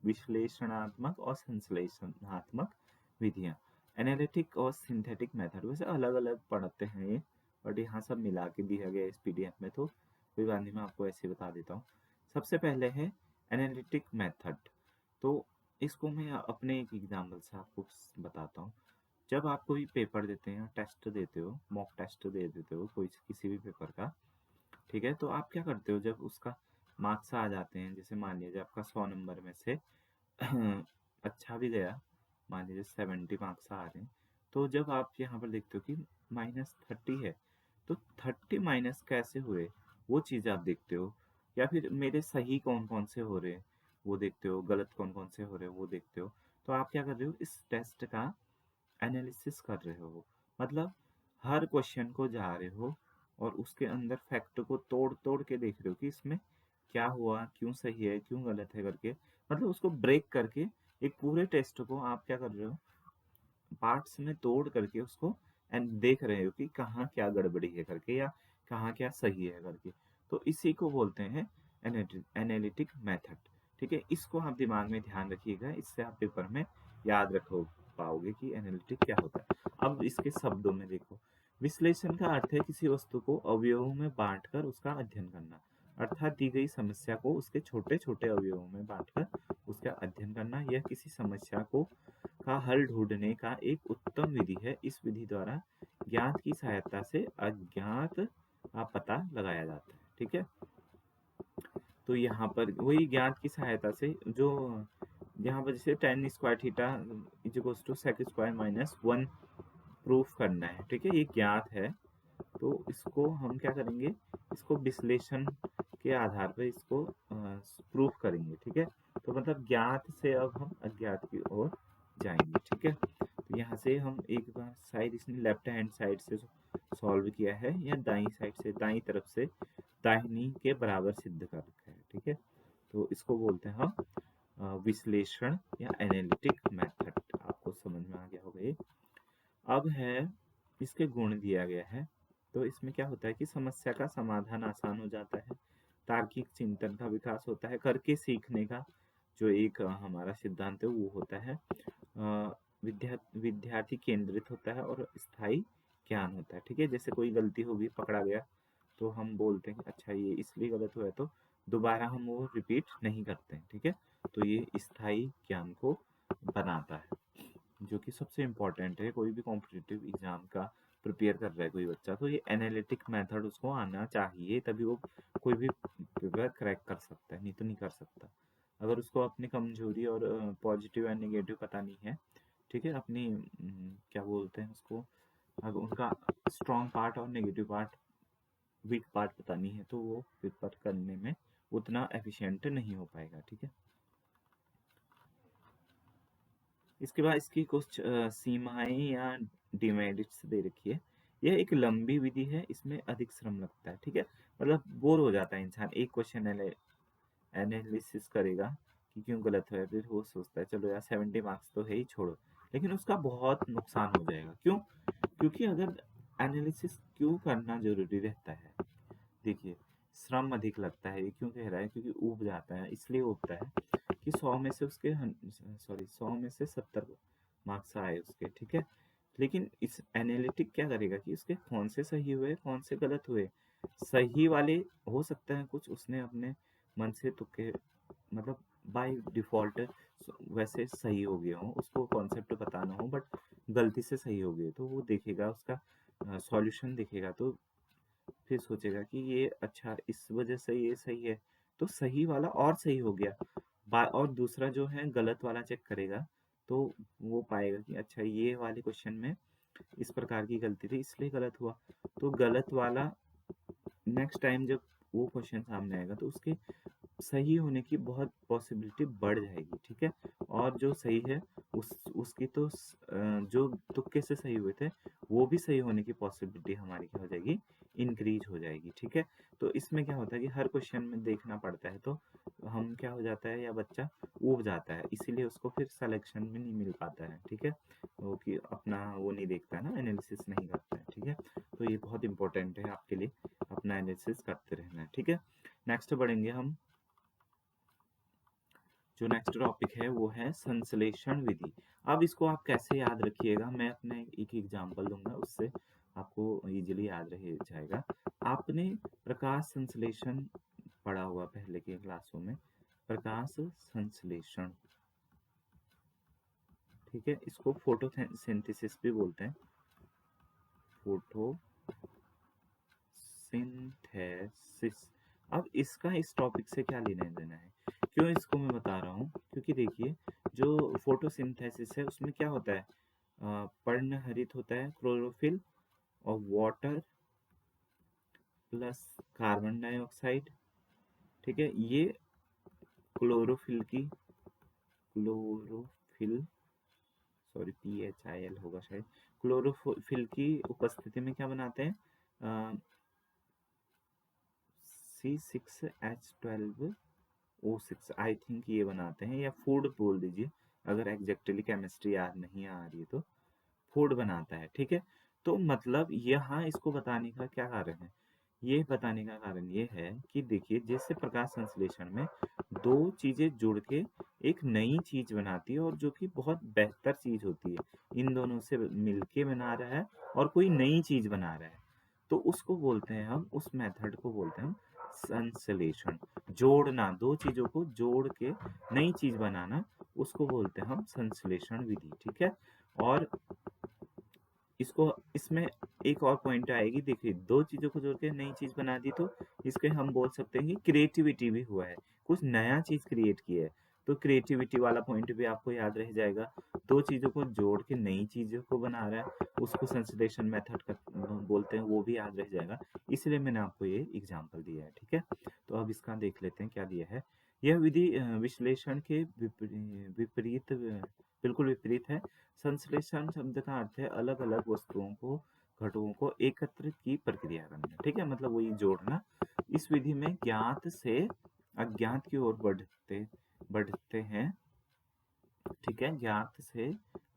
विश्लेषणात्मक और संश्लेषणात्मक विधियां, एनालिटिक और सिंथेटिक मेथड। वैसे अलग अलग पढ़ते हैं ये, बट यहाँ सब मिला के दिया गया इस पीडीएफ में, तो कोई बात नहीं, मैं आपको ऐसे बता देता हूँ। सबसे पहले है एनालिटिक मेथड। तो इसको मैं अपने एक एग्जाम्पल से आपको बताता हूँ। जब आप कोई पेपर देते हैं, टेस्ट देते हो, मॉक टेस्ट दे देते हो कोई किसी भी पेपर का, ठीक है? तो आप क्या करते हो, जब उसका मार्क्स आ जाते हैं, जैसे मान लीजिए आपका 100 नंबर में से अच्छा भी गया, मान लीजिए 70 मार्क्स आ रहे हैं, तो जब आप यहाँ पर देखते हो कि -30 है, तो 30 माइनस कैसे हुए, वो चीज़ आप देखते हो। या फिर मेरे सही कौन कौन से हो रहे हैं वो देखते हो, गलत कौन कौन से हो रहे हैं वो देखते हो। तो आप क्या कर रहे हो, इस टेस्ट का एनालिसिस कर रहे हो, मतलब हर क्वेश्चन को जा रहे हो और उसके अंदर फैक्ट को तोड़ तोड़ के देख रहे हो कि इसमें क्या हुआ, क्यों सही है, क्यों गलत है करके, मतलब उसको ब्रेक करके एक पूरे टेस्ट को आप क्या कर रहे हो, पार्ट्स में तोड़ करके उसको एंड देख रहे हो कि कहाँ क्या गड़बड़ी है करके, या कहाँ क्या सही है करके। तो इसी को बोलते हैं एनालिटिक मेथड, ठीक है? इसको आप दिमाग में ध्यान रखिएगा, इससे आप पेपर में याद रखो पाओगे कि एनालिटिक क्या होता है। अब इसके शब्दों में देखो, विश्लेषण का अर्थ है किसी वस्तु को अवयवों में बांटकर उसका अध्ययन करना। अर्थात दी गई समस्या को उसके छोटे छोटे अवयवों में बांटकर उसका अध्ययन करना। यह किसी समस्या को का हल ढूंढने का एक उत्तम विधि है। इस विधि द्वारा ज्ञात की सहायता से अज्ञात का पता लगाया जाता है। ठीक है, तो यहाँ पर वही ज्ञात की सहायता से जो यहाँ पर जैसे tan square theta is equals to sec square minus 1 proof करना है। ठीक है, ये ज्ञात है, तो इसको हम क्या करेंगे, इसको विश्लेषण के आधार पर इसको प्रूफ करेंगे। ठीक है, तो मतलब ज्ञात से अब हम अज्ञात की ओर जाएंगे। ठीक है, तो यहाँ से हम एक बार साइड इसने लेफ्ट हैंड साइड से सॉल्व किया है, या दाई साइड से दाई तरफ से दाहिनी के बराबर सिद्ध कर रखा है। ठीक है, तो इसको बोलते हैं हम विश्लेषण या एनालिटिक मेथड। आपको समझ में आ गया होगा ये। अब है इसके गुण दिया गया है, तो इसमें क्या होता है कि समस्या का समाधान आसान हो जाता है, तार्किक चिंतन का विकास होता है, करके सीखने का जो एक हमारा सिद्धांत है वो होता है, विद्यार्थी केंद्रित होता है और स्थायी ज्ञान होता है। ठीक है, जैसे कोई गलती होगी, पकड़ा गया, तो हम बोलते हैं अच्छा ये इसलिए गलत हुआ है, तो दोबारा हम वो रिपीट नहीं करते हैं। ठीक है, तो ये स्थायी ज्ञान को बनाता है, जो कि सबसे इम्पोर्टेंट है। कोई भी कॉम्पिटिटिव एग्जाम का प्रिपेयर कर रहा है कोई बच्चा, तो ये एनालिटिक मेथड उसको आना चाहिए, तभी वो कोई भी पेपर क्रैक कर सकता है, नहीं तो नहीं कर सकता। अगर उसको अपनी कमजोरी और पॉजिटिव एंड नेगेटिव पता नहीं है, ठीक है, अपनी क्या बोलते हैं उसको, अगर उनका स्ट्रॉन्ग पार्ट और नेगेटिव पार्ट, वीक पार्ट पता नहीं है, तो वो पेपर करने में उतना एफिशिएंट नहीं हो पाएगा। ठीक है, इसके बाद इसकी कुछ सीमाएं या डिमेरिट्स दे रखी है। यह एक लंबी विधि है, इसमें अधिक श्रम लगता है। ठीक है, मतलब बोर हो जाता है इंसान, एक क्वेश्चन एनालिसिस करेगा कि क्यों गलत है, फिर वो सोचता है चलो यार 70 मार्क्स तो है ही, छोड़ो। लेकिन उसका बहुत नुकसान हो जाएगा। क्यों? क्योंकि अगर एनालिसिस क्यों करना जरूरी रहता है, देखिए श्रम अधिक लगता है। ये क्यों कह रहा है? क्योंकि ऊब जाता है, इसलिए उबता है कि 100 में से उसके 100 में से 70 मार्क्स आए उसके। ठीक है, लेकिन इस एनालिटिक क्या करेगा कि उसके कौन से सही हुए कौन से गलत हुए। सही वाले हो सकता है कुछ उसने अपने मन से तुक्के, मतलब बाय डिफॉल्ट वैसे सही हो गए हों, उसको कॉन्सेप्ट पता ना हो, बट गलती से सही हो गए, तो वो देखेगा उसका सॉल्यूशन देखेगा, तो फिर सोचेगा कि ये अच्छा इस वजह से ये सही है, तो सही वाला और सही हो गया। और दूसरा जो है गलत वाला चेक करेगा, तो वो पाएगा कि अच्छा ये वाले क्वेश्चन में इस प्रकार की गलती थी इसलिए गलत हुआ। तो गलत वाला नेक्स्ट टाइम जब वो क्वेश्चन सामने आएगा, तो उसके सही होने की बहुत पॉसिबिलिटी बढ़ जाएगी। ठीक है, और जो सही है उसकी तो जो तुक्के से सही हुए थे वो भी सही होने की पॉसिबिलिटी हमारी क्या हो जाएगी, इंक्रीज हो जाएगी। ठीक है, तो इसमें क्या होता है कि हर क्वेश्चन में देखना पड़ता है, तो हम क्या हो जाता है, या बच्चा ऊब जाता है, इसीलिए उसको फिर सिलेक्शन में नहीं मिल पाता है। ठीक है, वो कि अपना वो नहीं देखता है ना, एनालिसिस नहीं करता है। ठीक है, तो ये बहुत इंपॉर्टेंट है आपके लिए, अपना एनालिसिस करते रहना है। ठीक है, नेक्स्ट बढ़ेंगे हम। जो नेक्स्ट टॉपिक है वो है संश्लेषण विधि। अब इसको आप कैसे याद रखिएगा, मैं अपने एक एग्जांपल दूंगा, उससे आपको इजीली याद रह जाएगा। आपने प्रकाश संश्लेषण पढ़ा हुआ पहले के क्लासों में, प्रकाश संश्लेषण। ठीक है, इसको फोटोसिंथेसिस भी बोलते हैं, फोटोसिंथेसिस। अब इसका इस टॉपिक से क्या लेना देना है, क्यों इसको मैं बता रहा हूँ, क्योंकि देखिए जो फोटोसिंथेसिस है उसमें क्या होता है, पर्णहरित होता है, क्लोरोफिल और वाटर प्लस कार्बन डाइऑक्साइड। ठीक है, ये क्लोरोफिल सॉरी PHIL होगा शायद, क्लोरोफिल की उपस्थिति में क्या बनाते हैं, C6H12O6 आई थिंक ये बनाते हैं, या फूड बोल दीजिए, अगर एग्जैक्टली केमिस्ट्री याद नहीं आ रही है तो फूड बनाता है। ठीक है, तो मतलब यहाँ इसको बताने का क्या कारण है, ये बताने का कारण ये है कि देखिए जैसे प्रकाश संश्लेषण में दो चीजें जुड़ के एक नई चीज बनाती है, और जो कि बहुत बेहतर चीज होती है, इन दोनों से मिलके बना रहा है और कोई नई चीज बना रहा है, तो उसको बोलते हैं हम, उस मेथड को बोलते हैं हम संश्लेषण, जोड़ना, दो चीजों को जोड़ के नई चीज बनाना, उसको बोलते हैं हम संश्लेषण विधि। ठीक है। और इसको इसमें एक और पॉइंट आएगी, देखिए दो चीजों को जोड़ के नई चीज बना दी तो इसके हम बोल सकते हैं कि क्रिएटिविटी भी हुआ है, कुछ नया चीज क्रिएट किया है, तो क्रिएटिविटी वाला पॉइंट भी आपको याद रह जाएगा। दो चीजों को जोड़ के नई चीजों को बना रहा है, उसको संश्लेषण मेथड का बोलते हैं, वो भी याद रह जाएगा। इसलिए मैंने आपको ये एग्जाम्पल दिया है। ठीक है। तो अब इसका देख लेते हैं क्या दिया है। यह विधि विश्लेषण के विपरीत बिल्कुल विपरीत है। संश्लेषण शब्द का अर्थ है अलग अलग वस्तुओं को, घटकों को एकत्र की प्रक्रिया करना। ठीक है, मतलब वही जोड़ना। इस विधि में ज्ञात से अज्ञात की ओर बढ़ते बढ़ते हैं। ठीक है, ज्ञात से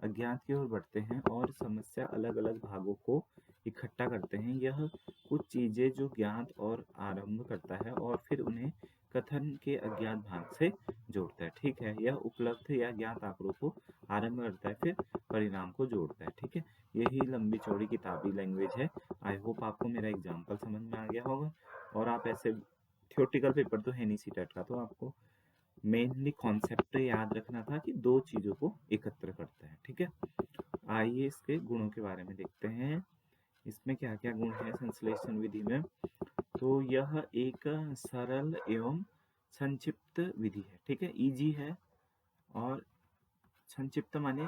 अज्ञात की ओर बढ़ते हैं और समस्या अलग अलग भागों को इकट्ठा करते हैं। यह कुछ चीजें जो ज्ञात और आरंभ करता है और फिर उन्हें कथन के अज्ञात भाग से जोड़ता है। ठीक है, यह उपलब्ध या ज्ञात आंकड़ों को आरंभ करता है, फिर परिणाम को जोड़ता है। ठीक है, यही लंबी चौड़ी किताबी लैंग्वेज है। आई होप आपको मेरा एग्जाम्पल समझ में आ गया होगा। और आप ऐसे थ्योरेटिकल पेपर तो है नहीं सीटेट का, तो आपको मेनली कॉन्सेप्ट याद रखना था कि दो चीजों को एकत्र करता है। ठीक है, आइए इसके गुणों के बारे में देखते हैं। इसमें क्या क्या गुण है संश्लेषण विधि में। तो यह एक सरल एवं संक्षिप्त विधि है। ठीक है, इजी है। और संक्षिप्त माने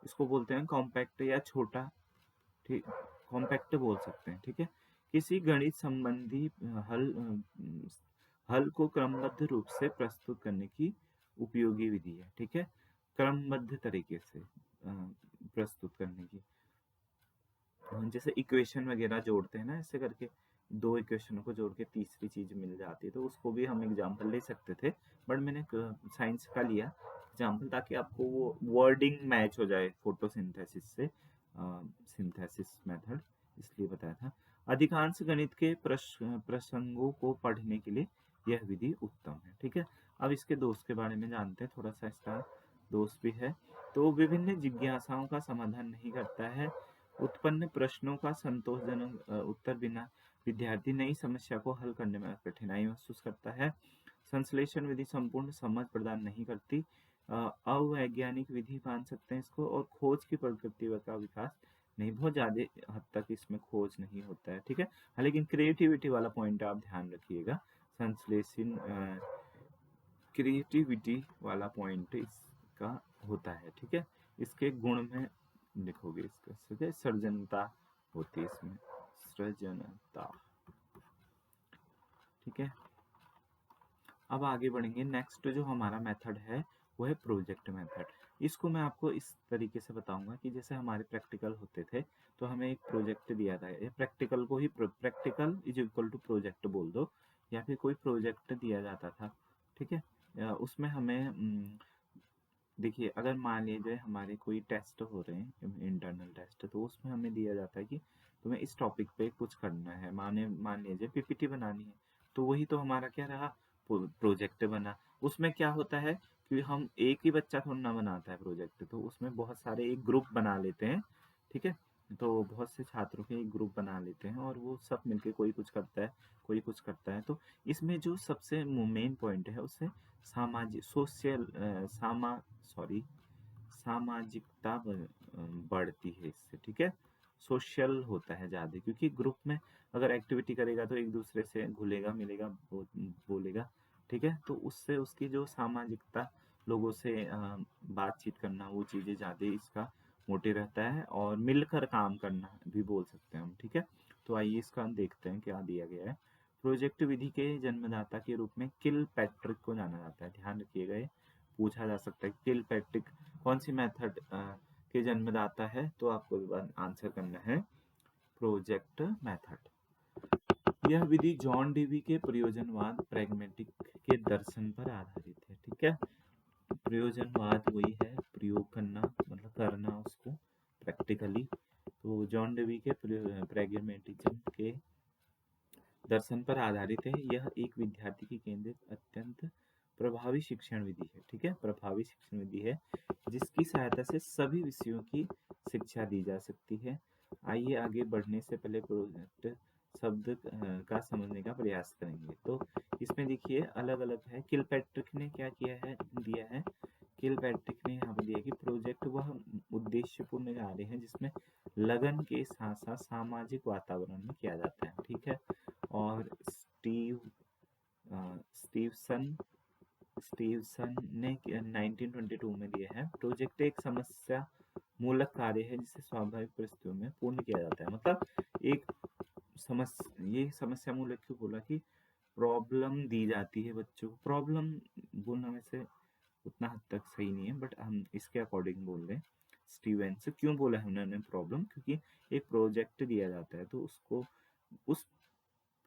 इसको बोलते हैं कॉम्पैक्ट या छोटा। ठीक, कॉम्पैक्ट बोल सकते हैं। ठीक है, किसी गणित संबंधी हल को क्रमबद्ध रूप से प्रस्तुत करने की उपयोगी विधि है। ठीक है, क्रमबद्ध तरीके से प्रस्तुत करने की। जैसे इक्वेशन वगैरह जोड़ते हैं ना, ऐसे करके दो इक्वेशनों को जोड़ के तीसरी चीज मिल जाती है, तो उसको भी हम एग्जाम्पल ले सकते थे, बट मैंने साइंस का लिया एग्जाम्पल ताकि आपको वो वर्डिंग मैच हो जाए फोटोसिंथेसिस से, सिंथेसिस मेथड, इसलिए बताया था। अधिकांश गणित के प्रसंगों को पढ़ने के लिए यह विधि उत्तम है। ठीक है, अब इसके दोष के बारे में जानते हैं थोड़ा सा। इसका दोष भी है, तो विभिन्न जिज्ञासाओं का समाधान नहीं करता है। उत्पन्न प्रश्नों का संतोषजनक उत्तर बिना विद्यार्थी नई समस्या को हल करने में कठिनाई महसूस करता है। संश्लेषण विधि संपूर्ण समझ प्रदान नहीं करती, अवैज्ञानिक विधि मान सकते हैं इसको, और खोज की प्रकृति का विकास नहीं, बहुत ज्यादा हद तक इसमें खोज नहीं होता है। ठीक है, हाँ, लेकिन क्रिएटिविटी वाला पॉइंट आप ध्यान रखिएगा। संश्लेषण क्रिएटिविटी वाला पॉइंट इसका होता है। ठीक है, इसके गुण में लिखोगे इसका सृजनता होती है इसमें, सृजनता। ठीक है, अब आगे बढ़ेंगे। नेक्स्ट जो हमारा मेथड है वो है प्रोजेक्ट मेथड। इसको मैं आपको इस तरीके से बताऊंगा कि जैसे हमारे प्रैक्टिकल होते थे तो हमें एक प्रोजेक्ट दिया था, ये प्रैक्टिकल को ही practical is equal to project बोल दो, या फिर कोई प्रोजेक्ट दिया जाता था। ठीक है, उसमें हमें देखिए अगर मान लीजिए हमारे कोई टेस्ट हो रहे हैं इंटरनल टेस्ट, तो उसमें हमें दिया जाता है कि तुम्हें इस टॉपिक पे कुछ करना है, मान लीजिए पीपीटी बनानी है, तो वही तो हमारा क्या रहा, प्रोजेक्ट बना। उसमें क्या होता है कि हम एक ही बच्चा थोड़ा ना बनाता है प्रोजेक्ट, तो उसमें बहुत सारे एक ग्रुप बना लेते हैं। ठीक है, तो बहुत से छात्रों के एक ग्रुप बना लेते हैं और वो सब मिलके कोई कुछ करता है, कोई कुछ करता है। तो इसमें जो सबसे मेन पॉइंट है उससे सामाजिक सोशल सामाजिकता बढ़ती है इससे। ठीक है, सोशल होता है ज़्यादा, क्योंकि ग्रुप में अगर एक्टिविटी करेगा तो एक दूसरे से घुलेगा मिलेगा, बोलेगा। ठीक है, तो उससे उसकी जो सामाजिकता, लोगों से बातचीत करना, वो चीज़ें ज़्यादा इसका मोटे रहता है, और मिलकर काम करना भी बोल सकते हैं हम। ठीक है, तो आइए इसका हम देखते हैं क्या दिया गया है। प्रोजेक्ट विधि के जन्मदाता के रूप में किल पैट्रिक को जाना जाता है। ध्यान रखिएगा, ये पूछा जा सकता है किल पैट्रिक कौन सी मेथड के जन्मदाता है, तो आपको आंसर करना है प्रोजेक्ट मेथड। यह विधि जॉन डीवी के प्रयोजनवाद प्रैग्मेटिक के दर्शन पर आधारित है। ठीक है, प्रयोजनवाद वही है प्रयोग करना, मतलब करना उसको प्रैक्टिकली। तो जॉन डीवी के प्रैग्मेटिज्म के दर्शन पर आधारित है। यह एक विद्यार्थी की केंद्रित अत्यंत प्रभावी शिक्षण विधि है। ठीक है, प्रभावी शिक्षण विधि है जिसकी सहायता से सभी विषयों की शिक्षा दी जा सकती है। आइए आगे बढ़ने से पहले प्रोजेक्ट शब्द का समझने का प्रयास करेंगे। तो इसमें देखिए अलग-अलग है। किलपैट्रिक ने क्या किया है दिया है, किलपैट्रिक ने यहाँ पर दिया है कि प्रोजेक्ट वह उद्देश्यपूर्ण कार्य है जिसमें लगन के साथ-साथ सामाजिक वातावरण में किया जाता है, ठीक है? और स्टीवसन स्टीवसन ने 1922 में दिया है, प्रोजेक्ट एक समस्या मूलक कार्य है जिसे स्वाभाविक परिस्थितियों में पूर्ण किया जाता है। मतलब एक ये समस्या मूलक क्यों बोला कि प्रॉब्लम दी जाती है बच्चों को। प्रॉब्लम बोलना वैसे उतना हद तक सही नहीं है, बट हम इसके अकॉर्डिंग बोल रहे हैं। स्टीवेंस क्यों बोला है उन्होंने प्रॉब्लम, क्योंकि एक प्रोजेक्ट दिया जाता है तो उसको उस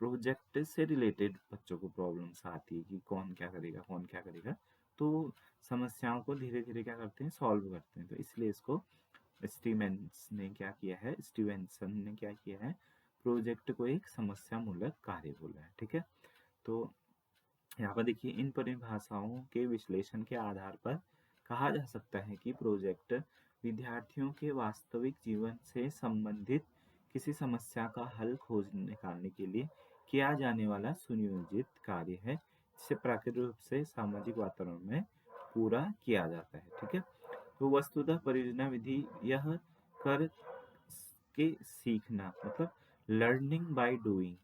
प्रोजेक्ट से रिलेटेड बच्चों को प्रॉब्लम्स आती है कि कौन क्या करेगा, कौन क्या करेगा। तो समस्याओं को धीरे धीरे क्या करते हैं, सॉल्व करते हैं। तो इसलिए इसको स्टीवेंसन ने क्या किया है, प्रोजेक्ट को एक समस्या मूलक कार्य बोला है, ठीक है? तो यहाँ पर देखिए इन परिभाषाओं के विश्लेषण के आधार पर कहा जा सकता है कि प्रोजेक्ट विद्यार्थियों के वास्तविक जीवन से संबंधित किसी समस्या का हल खोज निकालने के लिए किया जाने वाला सुनियोजित कार्य है, जिसे प्राकृतिक रूप से सामाजिक वातावरण में पूरा किया जाता है, ठीक है? तो वस्तुतः परियोजना विधि यह कर के सीखना, मतलब लर्निंग बाय डूइंग।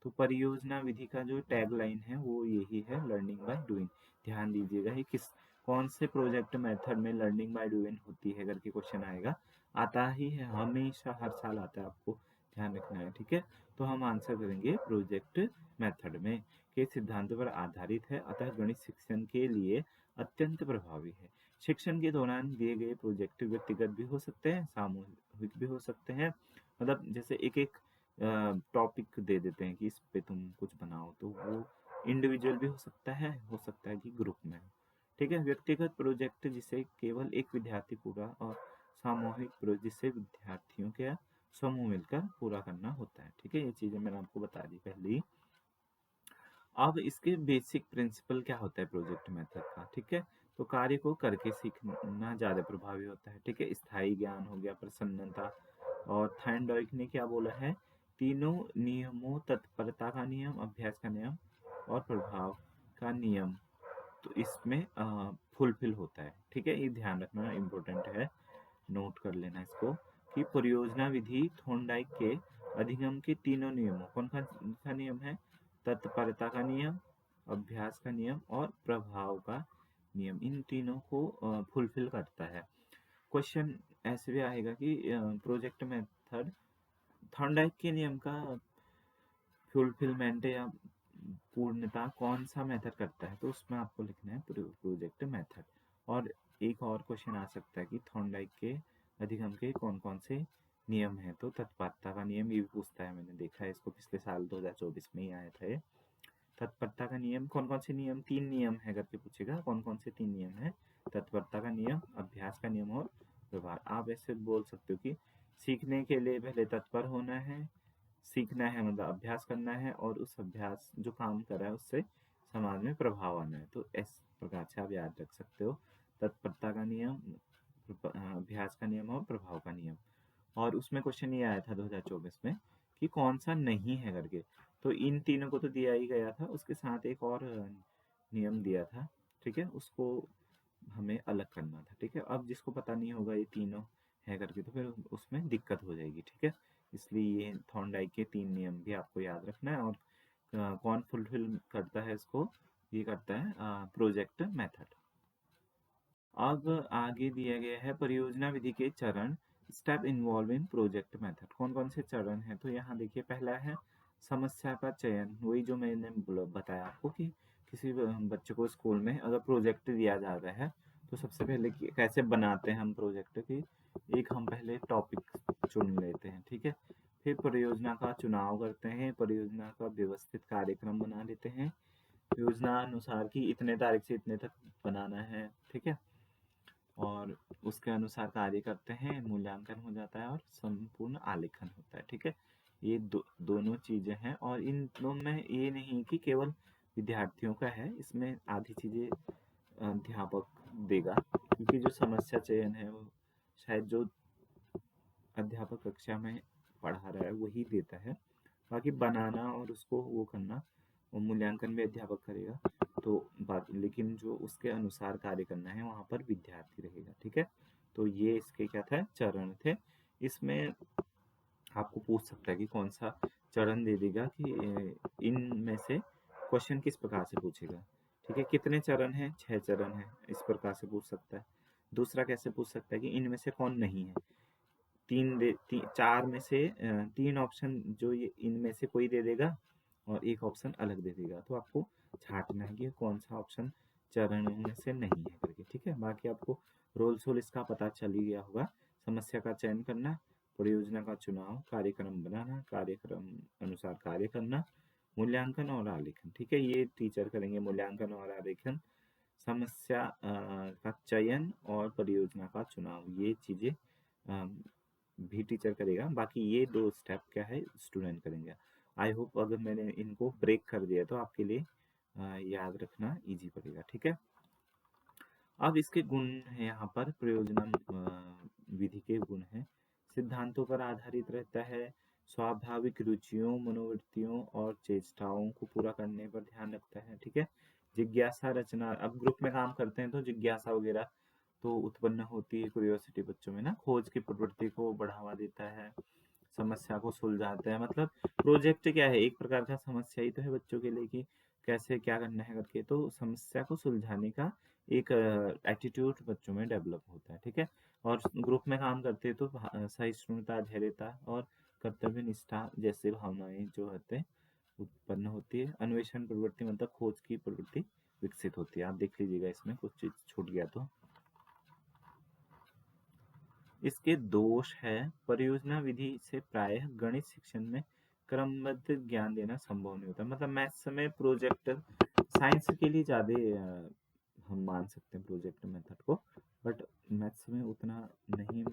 तो परियोजना विधि का जो टैगलाइन है वो यही है, लर्निंग बाय डूइंग। ध्यान दीजिएगा ये कौन से प्रोजेक्ट मेथड में लर्निंग बाय डूइंग होती है करके क्वेश्चन आएगा। आता ही है, हमेशा हर साल आता है, आपको ध्यान रखना है, ठीक है? तो हम आंसर करेंगे प्रोजेक्ट मेथड में, के सिद्धांत पर आधारित है, अतः गणित शिक्षण के लिए अत्यंत प्रभावी है। शिक्षण के दौरान दिए गए प्रोजेक्ट व्यक्तिगत भी हो सकते हैं, सामूहिक भी हो सकते हैं। मतलब जैसे एक एक टॉपिक दे देते हैं कि इस पे तुम कुछ बनाओ, तो वो इंडिविजुअल भी हो सकता है कि ग्रुप में हो, ठीक है? व्यक्तिगत प्रोजेक्ट जिसे केवल एक विद्यार्थी पूरा, और सामूहिक प्रोजेक्ट जिसे विद्यार्थियों के समूह मिलकर पूरा करना होता है, ठीक है? ये चीजें मैंने आपको बता दी पहले ही। अब इसके बेसिक प्रिंसिपल क्या होता है प्रोजेक्ट मेथड का, ठीक है? तो कार्य को करके सीखना ज्यादा प्रभावी होता है, ठीक है? स्थायी ज्ञान हो गया, प्रसन्नता। और थाइंडॉइक ने क्या बोला है, तीनों नियमों, तत्परता का नियम, अभ्यास का नियम और प्रभाव का नियम, तो इसमें फुलफिल होता है, ठीक है? ये ध्यान रखना इम्पोर्टेंट है, नोट कर लेना इसको कि परियोजना विधि थॉर्नडाइक के अधिगम के तीनों नियमों, कौन कौन सा नियम है, तत्परता का नियम, अभ्यास का नियम और प्रभाव का नियम, इन तीनों को फुलफिल करता है। क्वेश्चन ऐसे भी आएगा कि प्रोजेक्ट मेथड थॉर्नडाइक के नियम का फुलफिलमेंट या पूर्णता कौन सा मेथड करता है, तो उसमें आपको लिखना है प्रोजेक्ट मेथड। और एक और क्वेश्चन आ सकता है कि थॉर्नडाइक के अधिगम के कौन कौन से नियम हैं, तो तत्परता का नियम ये भी पूछता है, मैंने देखा है इसको, पिछले साल 2024 में ही आया था ये। तत्परता का नियम, कौन कौन से नियम, 3 नियम है करके पूछेगा, कौन कौन से 3 नियम है, तत्परता का नियम, अभ्यास का नियम और व्यवहार। आप ऐसे बोल सकते हो कि सीखने के लिए पहले तत्पर होना है, सीखना है मतलब अभ्यास करना है, और उस अभ्यास जो काम कर रहा है उससे समाज में प्रभाव आना है। तो इस प्रकार से आप याद रख सकते हो, तत्परता का नियम, अभ्यास का नियम और प्रभाव का नियम। और उसमें क्वेश्चन ये आया था 2024 में कि कौन सा नहीं है करके, तो इन तीनों को तो दिया ही गया था, उसके साथ एक और नियम दिया था, ठीक है? उसको हमें अलग करना था, ठीक है? अब जिसको पता नहीं होगा ये तीनों है करके, तो फिर उसमें दिक्कत हो जाएगी, ठीक है? इसलिए ये थॉर्नडाइक के 3 नियम भी आपको याद रखना है। और कौन फुलफिल करता है इसको, ये करता है प्रोजेक्ट मेथड। अब आगे दिया गया है परियोजना विधि के चरण, step involve in project method. कौन कौन से चरण हैं, तो यहाँ देखिए पहला है समस्या का चयन। वही जो मैंने बताया आपको कि किसी बच्चे को स्कूल में अगर प्रोजेक्ट दिया जाता है तो सबसे पहले कैसे बनाते हैं हम प्रोजेक्ट की, एक हम पहले टॉपिक चुन लेते हैं, ठीक है? फिर परियोजना का चुनाव करते हैं, परियोजना का व्यवस्थित कार्यक्रम बना लेते हैं, योजना अनुसार कि इतने तारीख से इतने तक बनाना है, ठीक है? और उसके अनुसार कार्य करते हैं, मूल्यांकन हो जाता है और संपूर्ण आलेखन होता है, ठीक है? ये दोनों चीजें हैं, और इन दोनों में ये नहीं कि केवल विद्यार्थियों का है, इसमें आधी चीजें अध्यापक देगा, क्योंकि जो समस्या चयन है वो शायद जो अध्यापक कक्षा में पढ़ा रहा है वही देता है, बाकी बनाना और उसको वो करना और मूल्यांकन भी अध्यापक करेगा। तो बात, लेकिन जो उसके अनुसार कार्य करना है वहाँ पर विद्यार्थी रहेगा। ठीक है, तो ये इसके क्या था, चरण थे। इसमें आपको पूछ सकता है कि कौन सा चरण दे देगा कि इनमें से क्वेश्चन किस प्रकार से पूछेगा। ठीक है, कितने चरण हैं, 6 चरण हैं, इस प्रकार से पूछ सकता है। दूसरा कैसे पूछ सकता है कि इनमें से कौन नहीं है। चार में से 3 ऑप्शन जो ये इनमें से कोई दे देगा और एक ऑप्शन अलग दे देगा, तो आपको छांटना है कि कौन सा ऑप्शन चरणों में से नहीं है करके। ठीक है, बाकी आपको रोल सोल इसका पता चल ही गया होगा। समस्या का चयन करना, परियोजना का चुनाव, कार्यक्रम बनाना, कार्यक्रम अनुसार कार्य करना, मूल्यांकन और आलेखन। ठीक है, ये टीचर करेंगे, मूल्यांकन और आलेखन, समस्या का चयन और परियोजना का चुनाव, ये चीजें भी टीचर करेगा। बाकी ये 2 स्टेप क्या है, स्टूडेंट करेंगे। आई होप अगर मैंने इनको ब्रेक कर दिया तो आपके लिए याद रखना इजी पड़ेगा। ठीक है, अब इसके गुण है, यहाँ पर प्रयोजना विधि के गुण हैं। सिद्धांतों पर आधारित रहता है, स्वाभाविक रुचियों, मनोवृत्तियों और चेष्टाओं को पूरा करने पर ध्यान रखता है। ठीक है, जिज्ञासा रचना, अब ग्रुप में काम करते हैं तो जिज्ञासा वगैरह तो उत्पन्न होती है, क्यूरियोसिटी बच्चों में ना, खोज की प्रवृत्ति को बढ़ावा देता है, समस्या को सुलझाते हैं। मतलब प्रोजेक्ट क्या है, एक प्रकार का समस्या ही तो है बच्चों के लिए कि कैसे क्या करना है करके, तो समस्या को सुलझाने का एक एटीट्यूड बच्चों में डेवलप होता है। ठीक है, और ग्रुप में काम करते हैं तो सहिष्णुता, धैर्यता और कर्तव्य निष्ठा जैसे भावनाएं जो होते हैं उत्पन्न होती है। अन्वेषण प्रवृत्ति मतलब खोज की प्रवृत्ति विकसित होती है। आप देख लीजिएगा, इसमें कुछ चीज छूट गया तो। इसके दोष है, परियोजना विधि से प्रायः गणित शिक्षण में क्रमबद्ध ज्ञान देना संभव नहीं होता। मतलब मैथ्स में प्रोजेक्ट, साइंस के लिए ज्यादा हम मान सकते हैं प्रोजेक्ट मेथड को, बट मैथ्स में उतना नहीं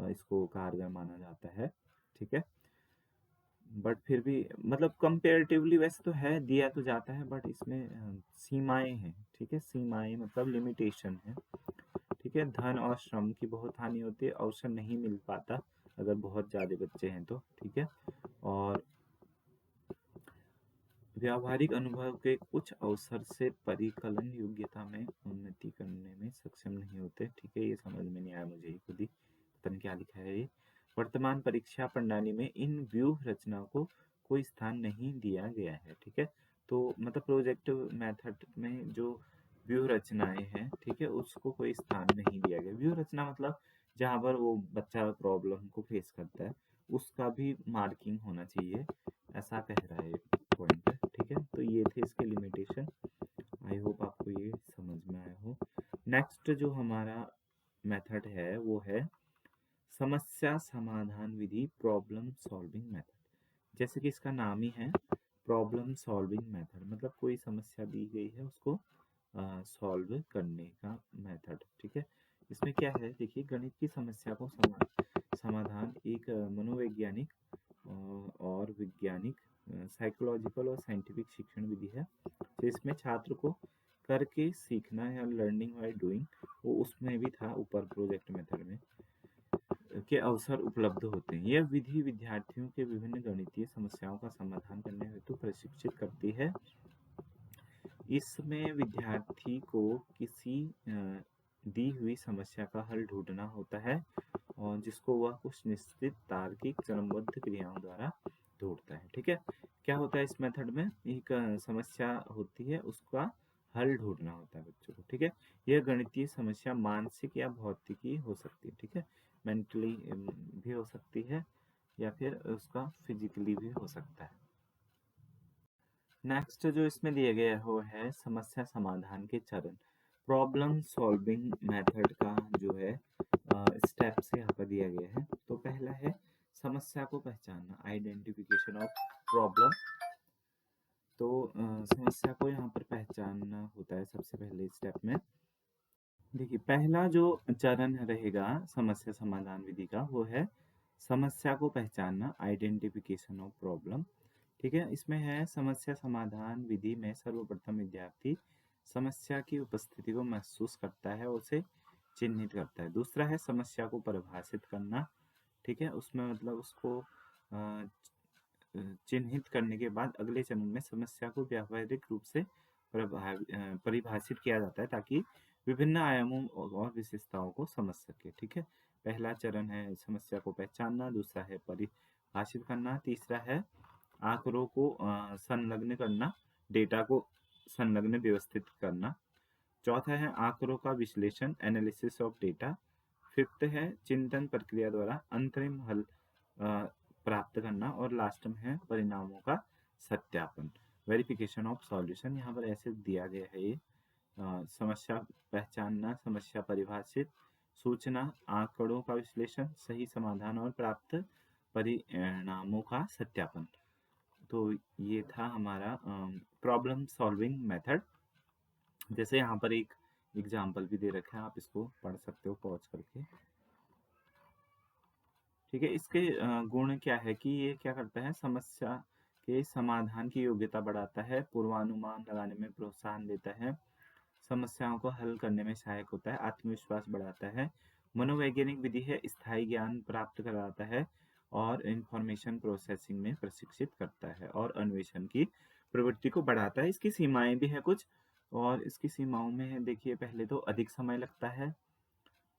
इसको कारगर माना जाता है। ठीक है, बट फिर भी मतलब कंपेरेटिवली वैसे तो है, दिया तो जाता है, बट इसमें सीमाएं हैं। ठीक है, सीमाएं मतलब लिमिटेशन है। ठीक है, धन और श्रम की बहुत हानि होती है, अवसर नहीं मिल पाता अगर बहुत ज्यादा बच्चे हैं तो। ठीक है, और व्यावहारिक अनुभव के कुछ अवसर से परिकलन योग्यता में उन्नति करने में सक्षम नहीं होते। ठीक है, ये समझ में नहीं आया मुझे ही खुद ही, पता नहीं क्या लिखा है ये। वर्तमान परीक्षा प्रणाली में इन व्यूह रचना को कोई स्थान नहीं दिया गया है। ठीक है, तो मतलब प्रोजेक्ट मेथड में जो व्यूह रचनाएं हैं, ठीक है, उसको कोई स्थान नहीं दिया गया। व्यूह रचना मतलब जहाँ पर वो बच्चा प्रॉब्लम को फेस करता है उसका भी मार्किंग होना चाहिए, ऐसा कह रहा है पॉइंट। ठीक है, तो ये थे इसके लिमिटेशन। आई होप आपको ये समझ में आया हो। नेक्स्ट जो हमारा मेथड है वो है समस्या समाधान विधि, प्रॉब्लम सॉल्विंग मेथड। जैसे कि इसका नाम ही है प्रॉब्लम सॉल्विंग मेथड, मतलब कोई समस्या दी गई है उसको सॉल्व करने का मेथड। ठीक है, इसमें क्या है, देखिए गणित की समस्या को समाधान एक मनोवैज्ञानिक और वैज्ञानिक, साइकोलॉजिकल और साइंटिफिक शिक्षण विधि है। तो इसमें छात्र को करके सीखना है, लर्निंग बाय डूइंग, वो उसमें भी था ऊपर प्रोजेक्ट मेथड में के अवसर उपलब्ध होते हैं। यह विधि विद्यार्थियों के विभिन्न गणितीय समस्याओं का समाधान करने हेतु प्रशिक्षित करती है। इसमें विद्यार्थी को किसी दी हुई समस्या का हल ढूंढना होता है और जिसको वह कुछ निश्चित तार्किक क्रमबद्ध क्रियाओं द्वारा ढूंढता है। ठीक है, क्या होता है इस मेथड में, एक समस्या होती है उसका हल ढूंढना होता है बच्चों को। ठीक है, यह गणितीय समस्या मानसिक या भौतिकी हो सकती है। ठीक है, मेंटली भी हो सकती है या फिर उसका फिजिकली भी हो सकता है। नेक्स्ट जो इसमें दिया गया वो है समस्या समाधान के चरण। प्रॉब्लम सॉल्विंग मेथड का जो है स्टेप्स यहाँ पर दिया गया है। तो पहला है समस्या को पहचानना, आइडेंटिफिकेशन ऑफ प्रॉब्लम। तो समस्या को यहाँ पर पहचानना होता है सबसे पहले स्टेप में। देखिए पहला जो चरण रहेगा समस्या समाधान विधि का वो है समस्या को पहचानना, आइडेंटिफिकेशन ऑफ प्रॉब्लम। ठीक है, इसमें है समस्या समाधान विधि में सर्वप्रथम विद्यार्थी समस्या की उपस्थिति को महसूस करता है, उसे चिन्हित करता है। दूसरा है समस्या को परिभाषित करना। ठीक है, उसमें मतलब उसको चिन्हित करने के बाद अगले चरण में समस्या को व्यावहारिक रूप से परिभाषित किया जाता है ताकि विभिन्न आयामों और विशेषताओं को समझ सके। ठीक है, पहला चरण है समस्या को पहचानना, दूसरा है परिभाषित करना, तीसरा है आंकड़ों को संलग्न करना, डेटा को संलग्न व्यवस्थित करना, चौथा है आंकड़ों का विश्लेषण, एनालिसिस ऑफ डेटा, फिफ्थ है चिंतन प्रक्रिया द्वारा अंतरिम हल प्राप्त करना, और लास्ट में है परिणामों का सत्यापन, वेरिफिकेशन ऑफ सॉल्यूशन। यहाँ पर ऐसे दिया गया है ये समस्या पहचानना, समस्या परिभाषित, सूचना, आंकड़ों का विश्लेषण, सही समाधान और प्राप्त परिणामों का सत्यापन। तो ये था हमारा प्रॉब्लम सॉल्विंग मेथड। जैसे यहाँ पर एक एग्जाम्पल भी दे रखा है, आप इसको पढ़ सकते हो पॉज करके। ठीक है, इसके गुण क्या है कि ये क्या करता है, समस्या के समाधान की योग्यता बढ़ाता है, पूर्वानुमान लगाने में प्रोत्साहन देता है, समस्याओं को हल करने में सहायक होता है, आत्मविश्वास बढ़ाता है, मनोवैज्ञानिक विधि है, स्थायी ज्ञान प्राप्त कराता है, और इंफॉर्मेशन प्रोसेसिंग में प्रशिक्षित करता है, और अन्वेषण की प्रवृत्ति को बढ़ाता है। इसकी सीमाएं भी है कुछ, और इसकी सीमाओं में है देखिए, पहले तो अधिक समय लगता है,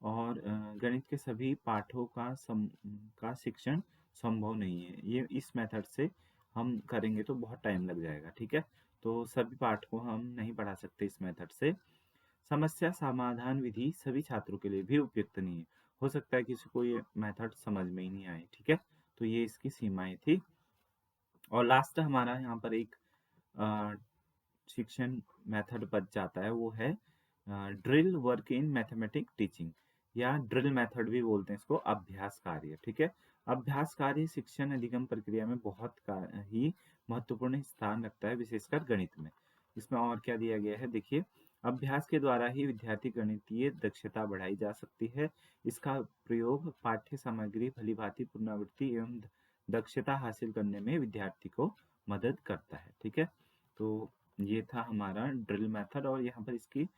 और गणित के सभी पाठों का शिक्षण संभव नहीं है। ये इस मेथड से हम करेंगे तो बहुत टाइम लग जाएगा। ठीक है, तो सभी पाठ को हम नहीं पढ़ा सकते इस मेथड से। समस्या समाधान विधि सभी छात्रों के लिए भी उपयुक्त नहीं है, हो सकता है किसी को ये मेथड समझ में ही नहीं आए। ठीक है, तो ये इसकी सीमाएं थी। और लास्ट हमारा यहाँ पर एक शिक्षण मेथड बच जाता है, वो है drill work in mathematic teaching, या ड्रिल मेथड भी बोलते हैं इसको, अभ्यास कार्य। ठीक है, अभ्यास कार्य शिक्षण अधिगम प्रक्रिया में बहुत ही महत्वपूर्ण स्थान रखता है, विशेषकर गणित में। इसमें और क्या दिया गया है देखिए, अभ्यास के द्वारा ही विद्यार्थी गणितीय दक्षता बढ़ाई जा सकती है। इसका प्रयोग पाठ्य सामग्री भलीभांति पुनरावृत्ति एवं दक्षता हासिल करने में विद्यार्थी को मदद करता है। ठीक है, तो ये था हमारा ड्रिल मेथड, और यहाँ पर इसकी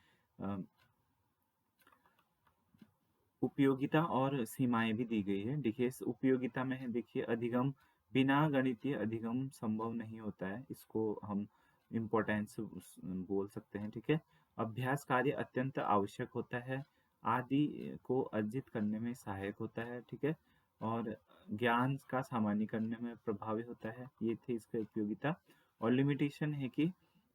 उपयोगिता और सीमाएं भी दी गई है। देखिए, इस उपयोगिता में है देखिए, अधिगम, बिना गणितीय अधिगम संभव नहीं होता है, इसको हम इम्पोर्टेंस बोल सकते हैं। ठीक है, अभ्यास कार्य अत्यंत आवश्यक होता है, आदि को अर्जित करने में सहायक होता है। ठीक है, और ज्ञान का सामान्यीकरण में प्रभावी होता है। ये थी इसकी उपयोगिता। और लिमिटेशन है कि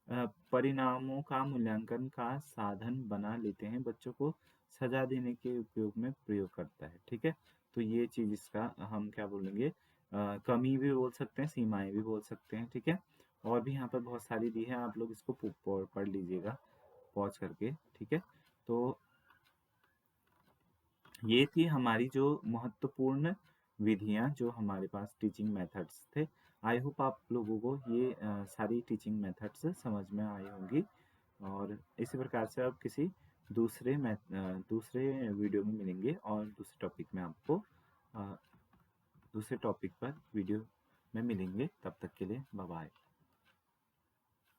परिणामों का मूल्यांकन का साधन बना लेते हैं, बच्चों को सजा देने के उपयोग में प्रयोग करता है। ठीक है, तो ये चीज इसका हम क्या बोलेंगे, कमी भी बोल सकते हैं, सीमाएं भी बोल सकते हैं। ठीक है, और भी यहाँ पर बहुत सारी दी है, आप लोग इसको पढ़ लीजिएगा पॉज करके। ठीक है, तो ये थी हमारी जो महत्वपूर्ण विधियां जो हमारे पास टीचिंग मेथड्स थे। आई होप आप लोगों को ये सारी टीचिंग मेथड्स समझ में आई होंगी, और इसी प्रकार से आप किसी दूसरे वीडियो में मिलेंगे, और दूसरे टॉपिक में आपको दूसरे टॉपिक पर वीडियो में मिलेंगे। तब तक के लिए बाय बाय।